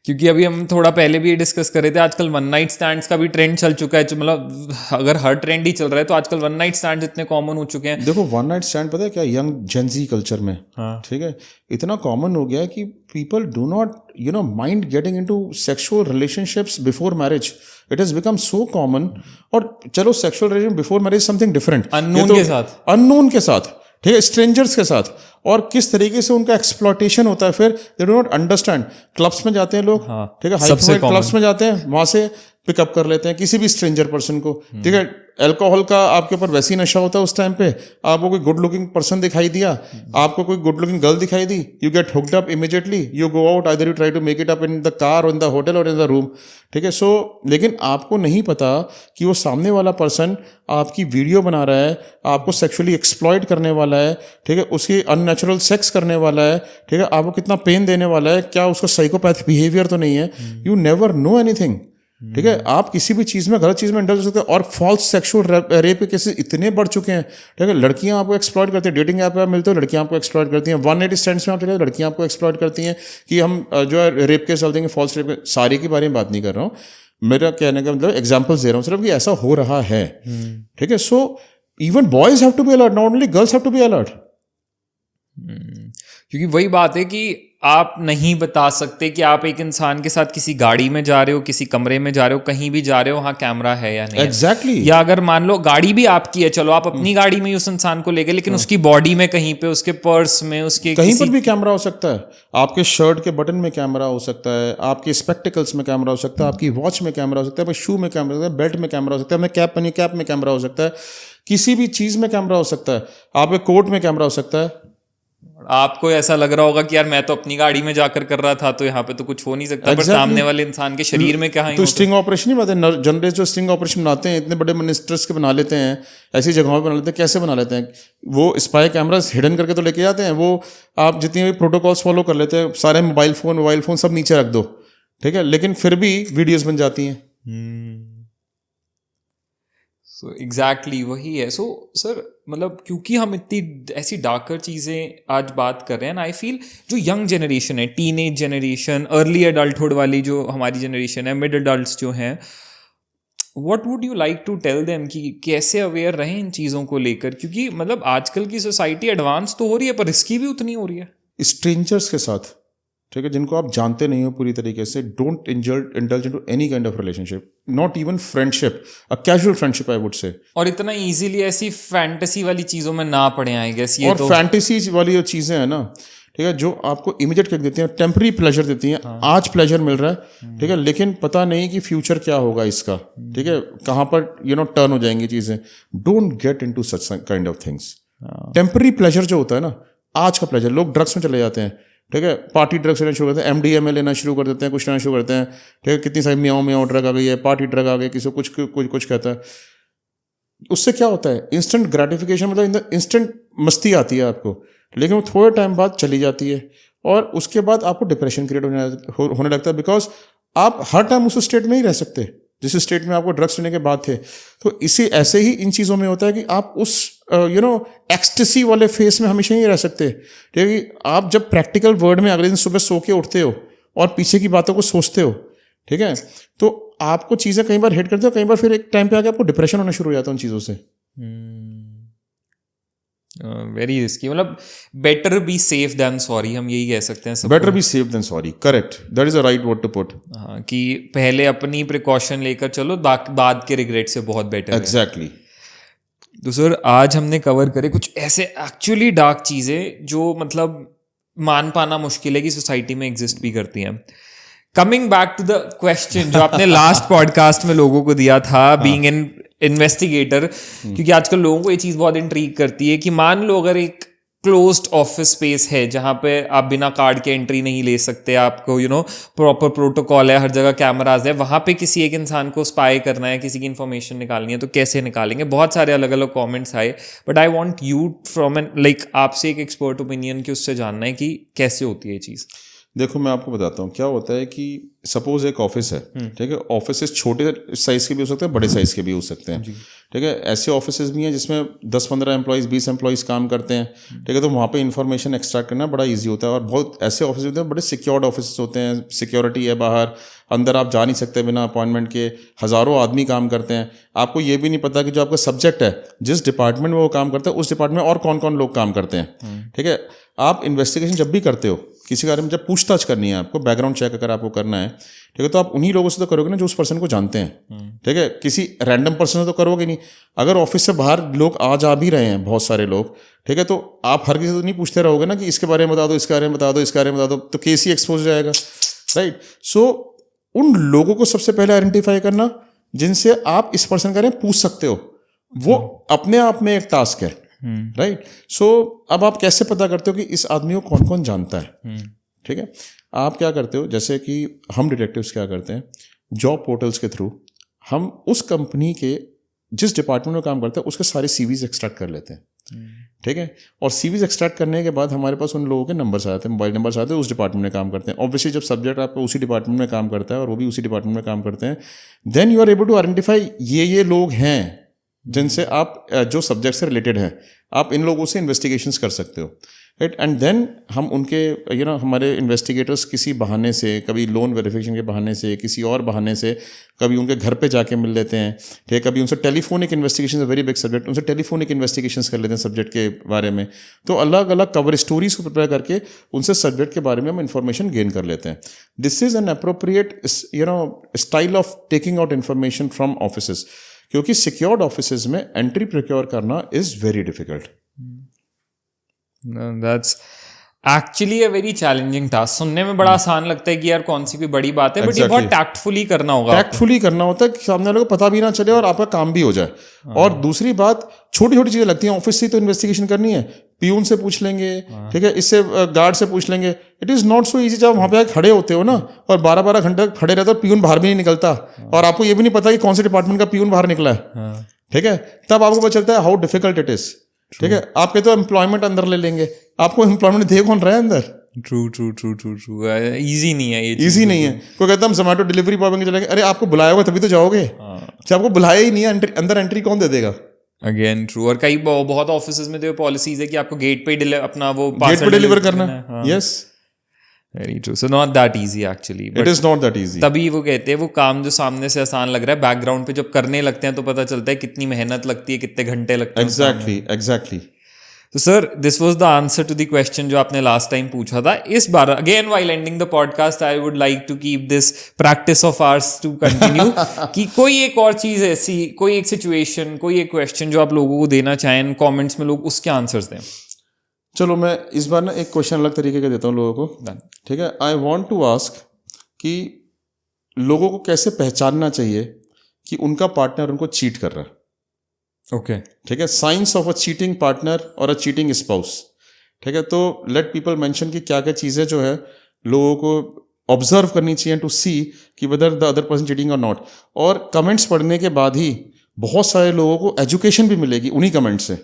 क्योंकि अभी हम थोड़ा पहले भी डिस्कस कर रहे थे, आजकल वन नाइट स्टैंड्स का भी ट्रेंड चल चुका है, मतलब अगर हर ट्रेंड ही चल रहा है तो आजकल वन नाइट स्टैंड्स इतने कॉमन हो चुके हैं। देखो वन नाइट स्टैंड पता है क्या, यंग जेंजी कल्चर में, ठीक है, इतना कॉमन हो गया है कि people do not mind getting into sexual relationships before marriage. It has become so common. और चलो sexual relation before marriage something different, unknown के साथ, ठीक है, स्ट्रेंजर्स के साथ, और किस तरीके से उनका एक्सप्लॉयटेशन होता है, फिर दे डू नॉट अंडरस्टैंड। क्लब्स में जाते हैं लोग, ठीक है, हाई फाई क्लब्स में जाते हैं, वहां से पिकअप कर लेते हैं किसी भी स्ट्रेंजर पर्सन को, ठीक है। अल्कोहल का आपके ऊपर वैसी नशा होता है उस टाइम पे, आपको कोई गुड लुकिंग पर्सन दिखाई दिया, आपको कोई गुड लुकिंग गर्ल दिखाई दी, you get hooked up immediately, you go out, either you try to make it up in the car और इन द होटल और इन द रूम, ठीक है। सो लेकिन आपको नहीं पता कि वो सामने वाला पर्सन आपकी वीडियो बना रहा है, आपको सेक्सुअली एक्सप्लॉइट करने वाला है, ठीक है, उसकी अननेचुरल सेक्स करने वाला है, ठीक है, आपको कितना पेन देने वाला है, क्या उसका साइकोपैथ बिहेवियर तो नहीं है। यू नेवर नो एनीथिंग, ठीक है। आप किसी भी चीज़ में, गलत चीज़ में इंडल्ज हो सकते हैं। और फॉल्स सेक्सुअल रेप के केसेस इतने बढ़ चुके हैं, ठीक है। लड़कियां आपको एक्सप्लॉइट करती हैं, डेटिंग ऐप पे आप मिलते हो, लड़कियां आपको एक्सप्लॉइट करती हैं, वन नाइट स्टैंड्स में आप चले, लड़कियां आपको एक्सप्लॉइट करती हैं कि हम जो है रेप केस चलते हैं, फॉल्स रेप, सारे के बारे में बात नहीं कर रहा हूँ, मेरा कहने का मतलब एग्जाम्पल्स दे रहा हूँ सिर्फ कि ऐसा हो रहा है, ठीक है। So even boys have to be alert, not only girls have to be alert. क्योंकि वही बात है कि आप नहीं बता सकते कि आप एक इंसान के साथ किसी गाड़ी में जा रहे हो, किसी कमरे में जा रहे हो, कहीं भी जा रहे हो, वहाँ कैमरा है या नहीं। एग्जैक्टली। या अगर मान लो गाड़ी भी आपकी है, चलो आप अपनी गाड़ी में ही उस इंसान को ले गए, लेकिन उसकी बॉडी में कहीं पे, उसके पर्स में, उसके कहीं पर भी कैमरा हो सकता है, आपके शर्ट के बटन में कैमरा हो सकता है, आपके स्पेक्टिकल्स में कैमरा हो सकता है, आपकी वॉच में कैमरा हो सकता है, शू में कैमरा हो सकता है, बेल्ट में कैमरा हो सकता है, अपने कैप पहनी कैप में कैमरा हो सकता है, किसी भी चीज में कैमरा हो सकता है, आपके कोट में कैमरा हो सकता है। आपको ऐसा लग रहा होगा कि यार मैं तो अपनी गाड़ी में जाकर कर रहा था, तो यहाँ पे तो कुछ हो नहीं सकता, पर सामने वाले इंसान के शरीर में क्या है। तो स्टिंग ऑपरेशन नहीं बनाते जनरल, जो स्टिंग ऑपरेशन बनाते हैं, इतने बड़े मिनिस्टर्स के बना लेते हैं, ऐसी जगहों पे बना लेते हैं। कैसे बना लेते हैं वो? स्पाई कैमरास हिडन करके तो लेके जाते हैं वो। आप जितनी भी प्रोटोकॉल्स फॉलो कर लेते हैं, सारे मोबाइल फोन सब नीचे रख दो, ठीक है, लेकिन फिर भी वीडियोस बन जाती हैं। सो एग्जैक्टली वही है। सो सर मतलब क्योंकि हम इतनी ऐसी डार्कर चीज़ें आज बात कर रहे हैं ना, आई फील जो यंग जनरेशन है, टीनेज जनरेशन, अर्ली एडल्टहुड वाली जो हमारी जनरेशन है, मिड एडल्ट्स जो हैं, what would you like to tell them कि कैसे अवेयर रहें इन चीज़ों को लेकर? क्योंकि मतलब आजकल की सोसाइटी एडवांस तो हो रही है पर रिस्की भी उतनी हो रही है। स्ट्रेंजर्स के साथ, ठीक है, जिनको आप जानते नहीं हो पूरी तरीके से, don't indulge into any kind of relationship, not even friendship, a casual friendship I would say. और इतना इजीली ऐसी फैंटेसी वाली चीज़ों में ना पड़े, आई गेस। ये और तो फैंटेसी वाली जो चीज़ें हैं ना, ठीक है, जो आपको इमीडिएट कर देती हैं, टेम्पररी प्लेजर देती हैं। आज प्लेजर मिल रहा है, ठीक है, लेकिन पता नहीं कि फ्यूचर क्या होगा इसका, ठीक है, कहाँ पर टर्न हो जाएंगी चीज़ें। Don't get into such kind of things. Temporary pleasure जो होता है ना, आज का प्लेजर, लोग ड्रग्स में चले जाते हैं, ठीक है, पार्टी ड्रग्स लेना शुरू करते हैं, MDMA लेना शुरू कर देते हैं, कुछ लेना शुरू करते हैं, ठीक है, कितनी सारी म्याऊं ड्रग आ गई है, पार्टी ड्रग आ गई, किसी को कुछ कहता है। उससे क्या होता है? इंस्टेंट ग्रेटिफिकेशन, मतलब इंस्टेंट मस्ती आती है आपको, लेकिन वो थोड़े टाइम बाद चली जाती है, और उसके बाद आपको डिप्रेशन क्रिएट होने लगता है, बिकॉज आप हर टाइम उस स्टेट में ही रह सकते जिस स्टेट में आपको ड्रग्स लेने के बाद थे। तो इसी ऐसे ही इन चीज़ों में होता है कि आप उस एक्सटेसी वाले फेस में हमेशा ही रह सकते, ठीक है। आप जब प्रैक्टिकल वर्ल्ड में अगले दिन सुबह सो के उठते हो और पीछे की बातों को सोचते हो, ठीक है, तो आपको चीज़ें कई बार हिट करते हो, कई बार फिर एक टाइम पे आके आपको डिप्रेशन होना शुरू हो जाता है उन चीज़ों से। वेरी रिस्की, मतलब better be safe than sorry, हम यही कह सकते हैं। Better be safe than sorry, correct, that is a right word to put. हाँ, कि पहले अपनी प्रिकॉशन लेकर चलो, बाद के रिग्रेट से बहुत बेटर। एग्जैक्टली। तो सर आज हमने कवर करे कुछ ऐसे एक्चुअली डार्क चीज़ें जो मतलब मान पाना मुश्किल है कि सोसाइटी में एग्जिस्ट भी करती हैं। Coming back to the question जो आपने लास्ट पॉडकास्ट में लोगों को दिया था, बीइंग एन इन्वेस्टिगेटर, क्योंकि आजकल लोगों को ये चीज़ बहुत इंट्रीग करती है कि मान लो अगर एक क्लोज्ड ऑफिस स्पेस है जहाँ पे आप बिना कार्ड के एंट्री नहीं ले सकते, आपको प्रॉपर प्रोटोकॉल है, हर जगह कैमराज है, वहाँ पे किसी एक इंसान को स्पाई करना है, किसी की इन्फॉर्मेशन निकालनी है, तो कैसे निकालेंगे? बहुत सारे अलग अलग कमेंट्स आए, but I want you from an आपसे एक एक्सपर्ट ओपिनियन कि उससे जानना है कि कैसे होती है ये चीज़। देखो मैं आपको बताता हूँ क्या होता है कि सपोज एक ऑफिस है, ठीक है, ऑफिस छोटे साइज के भी हो सकते हैं, बड़े साइज के भी हो सकते हैं, ठीक है। ऐसे ऑफिसेज भी हैं जिसमें 10-15 एम्प्लॉइज़ 20 एम्प्लॉइज़ काम करते हैं, ठीक है। तो वहाँ पे इन्फॉर्मेशन एक्सट्रैक्ट करना बड़ा ईजी होता है। और बहुत ऐसे ऑफिस होते हैं, बड़े सिक्योर्ड ऑफिस होते हैं, सिक्योरिटी है बाहर, अंदर आप जा नहीं सकते बिना अपॉइंटमेंट के, हज़ारों आदमी काम करते हैं। आपको ये भी नहीं पता कि जो आपका सब्जेक्ट है, जिस डिपार्टमेंट में वो काम करता है, उस डिपार्टमेंट में और कौन कौन लोग काम करते हैं, ठीक है। आप इन्वेस्टिगेशन जब भी करते हो किसी बारे में, जब पूछताछ करनी है आपको, बैकग्राउंड चेक अगर आपको करना है, ठीक है, तो आप उन्हीं लोगों से तो करोगे ना जो उस पर्सन को जानते हैं, ठीक है। किसी रैंडम पर्सन से तो करोगे नहीं। अगर ऑफिस से बाहर लोग आ जा भी रहे हैं, बहुत सारे लोग, ठीक है, तो आप हर किसी से तो नहीं पूछते रहोगे ना कि इसके बारे में बता दो, इसके बारे में बता दो, इसके बारे में बता दो, तो केस ही एक्सपोज हो जाएगा, राइट। सो उन लोगों को सबसे पहले आइडेंटिफाई करना जिनसे आप इस पर्सन के बारे में पूछ सकते हो, वो अपने आप में एक टास्क है, राइट। सो अब आप कैसे पता करते हो कि इस आदमी को कौन कौन जानता है, ठीक है। आप क्या करते हो, जैसे कि हम डिटेक्टिव्स क्या करते हैं, जॉब पोर्टल्स के थ्रू हम उस कंपनी के जिस डिपार्टमेंट में काम करते हैं उसके सारे सीवीज एक्सट्रैक्ट कर लेते हैं, ठीक है। और सीवीज एक्सट्रैक्ट करने के बाद हमारे पास उन लोगों के नंबर्स आते हैं, मोबाइल नंबर्स आते हैं, उस डिपार्टमेंट में काम करते हैं। ऑब्वियसली जब सब्जेक्ट आपका उसी डिपार्टमेंट में काम करता है और वो भी उसी डिपार्टमेंट में काम करते हैं, then you are able to identify ये लोग हैं जिनसे आप जो सब्जेक्ट से रिलेटेड हैं, आप इन लोगों से इन्वेस्टिगेशंस कर सकते हो, राइट। एंड देन हम उनके हमारे इन्वेस्टिगेटर्स किसी बहाने से, कभी लोन वेरिफिकेशन के बहाने से, किसी और बहाने से, कभी उनके घर पे जाके मिल लेते हैं, ठीक है। कभी उनसे telephonic investigation, very big subject, उनसे टेलीफोनिक इन्वेस्टिगेशंस कर लेते हैं सब्जेक्ट के बारे में। तो अलग अलग कवर स्टोरीज को प्रिपेयर करके उनसे सब्जेक्ट के बारे में हम इन्फॉर्मेशन गेन कर लेते हैं। This is an appropriate style of taking out information from offices, क्योंकि सिक्योर्ड ऑफिसेज में एंट्री प्रोक्योर करना is very difficult. That's actually a very challenging task. सुनने में बड़ा आसान लगता है कि यार कौन सी कोई बड़ी बात है, बट ये बहुत टैक्टफुली करना होगा, टैक्टफुली करना होता है कि सामने वाले को पता भी ना चले और आपका काम भी हो जाए। और दूसरी बात, छोटी छोटी चीजें लगती हैं, ऑफिस से तो इन्वेस्टिगेशन करनी है, पियून से पूछ लेंगे, ठीक है, इससे गार्ड से पूछ लेंगे। It is not so easy. जब वहां पे खड़े होते हो ना और 12-12 घंटे खड़े रहते हो, पियून बाहर भी नहीं निकलता और आपको ये भी नहीं पता कि कौन से डिपार्टमेंट का पियून बाहर निकला है, ठीक है, तब आपको पता चलता है हाउ डिफिकल्ट इट इज, ठीक है। आप कहते हो एम्प्लॉयमेंट अंदर ले लेंगे, आपको एम्प्लॉयमेंट दे कौन रहा है अंदर? ट्रू इजी नहीं है ये, इजी नहीं है। कोई कहता है हम जोमेटो डिलीवरी बॉय बन के चलेंगे, अरे आपको बुलाया होगा तभी तो जाओगे, जब आपको बुलाया ही नहीं है अंदर एंट्री कौन दे देगा? Again true. और कई बहुत ऑफिसेज में तो पॉलिसीज है कि आपको गेट पे अपना वो गेट पे डिलीवर करना है। Yes, very true. So not that easy actually, it is not that easy. तभी वो कहते हैं वो काम जो सामने से आसान लग रहा है, बैकग्राउंड पे जब करने लगते हैं तो पता चलता है कितनी मेहनत लगती है, कितने घंटे लगते हैं। एग्जैक्टली। तो sir this was the answer to the question जो आपने लास्ट टाइम पूछा था। इस बार again while ending the podcast I would like to keep this practice of ours to continue कि कोई एक और चीज ऐसी, कोई एक सिचुएशन, कोई एक क्वेश्चन जो आप लोगों को देना चाहें कमेंट्स में, लोग उसके आंसर्स दें। चलो मैं इस बार ना एक क्वेश्चन अलग तरीके का देता हूँ लोगों को, ठीक है। आई वांट टू आस्क कि लोगों को कैसे पहचानना चाहिए कि उनका पार्टनर उनको चीट कर रहा है। ओके, ठीक है। Science of a cheating partner और अ चीटिंग स्पाउस, ठीक है। तो लेट पीपल मेंशन कि क्या क्या चीज़ें जो है लोगों को ऑब्जर्व करनी चाहिए टू सी कि whether the other person cheating और नॉट। और कमेंट्स पढ़ने के बाद ही बहुत सारे लोगों को एजुकेशन भी मिलेगी उन्हीं कमेंट्स से।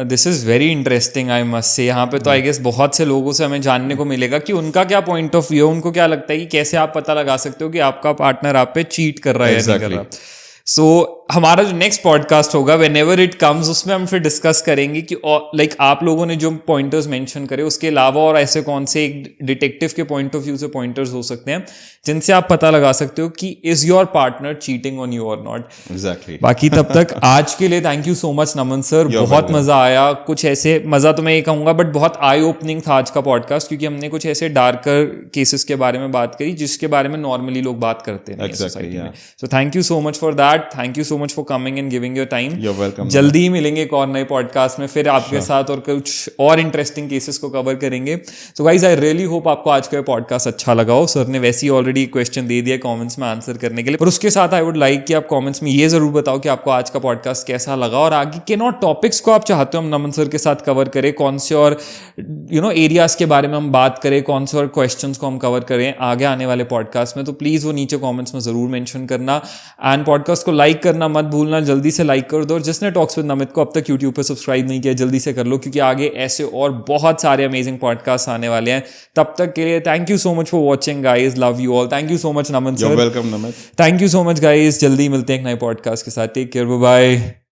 This is very interesting I must say. यहाँ पे तो आई गेस बहुत से लोगों से हमें जानने को मिलेगा कि उनका क्या पॉइंट ऑफ व्यू, उनको क्या लगता है कि कैसे आप पता लगा सकते हो कि आपका पार्टनर आप पे चीट कर रहा है या नहीं कर रहा। सो हमारा जो नेक्स्ट पॉडकास्ट होगा व्हेन एवर इट कम्स, उसमें हम फिर डिस्कस करेंगे कि लाइक आप लोगों ने जो पॉइंटर्स मेंशन करे उसके अलावा और ऐसे कौन से एक डिटेक्टिव के पॉइंट ऑफ व्यू से पॉइंटर्स हो सकते हैं जिनसे आप पता लगा सकते हो कि is your partner cheating on you और नॉट। एग्जैक्टली। बाकी तब तक आज के लिए thank you so much Naman sir, बहुत मजा आया। कुछ ऐसे मजा तो मैं ये कहूंगा बट बहुत आई ओपनिंग था आज का पॉडकास्ट, क्योंकि हमने कुछ ऐसे डार्कर केसेस के बारे में बात करी जिसके बारे में नॉर्मली लोग बात करते हैं सोसाइटी में। So thank you so much for that, thank you so much for coming and giving your time. You're welcome. जल्दी ही मिलेंगे एक और नए पॉडकास्ट में फिर आपके साथ और कुछ और इंटरेस्टिंग केसेस को कवर करेंगे। So guys I really hope आपको आज का पॉडकास्ट अच्छा लगा हो। सर ने वैसे ही ऑलरेडी क्वेश्चन दे दिया कमेंट्स में आंसर करने के लिए, पर उसके साथ आई वुड लाइक कि आप कमेंट्स में ये जरूर बताओ कि आपको आज का पॉडकास्ट कैसा लगा और आगे के टॉपिक्स को आप चाहते हो हम नमन सर के साथ कवर करें, कौन से और एरियाज के बारे में हम बात करें, कौन से और क्वेश्चंस को हम कवर करें आगे आने वाले पॉडकास्ट में। तो प्लीज वो नीचे कॉमेंट्स में जरूर मेंशन करना एंड पॉडकास्ट को लाइक करना मत भूलना, जल्दी से लाइक कर दो। और जिसने टॉक्स विद नमित को अब तक यूट्यूब पे सब्सक्राइब नहीं किया जल्दी से कर लो, क्योंकि आगे ऐसे और बहुत सारे अमेजिंग पॉडकास्ट आने वाले हैं। तब तक के लिए thank you so much for watching guys, love you all. Thank you so much Naman sir, welcome Namit. Thank you so much guys, जल्दी मिलते हैं एक नए पॉडकास्ट के साथ। Take care, bye bye.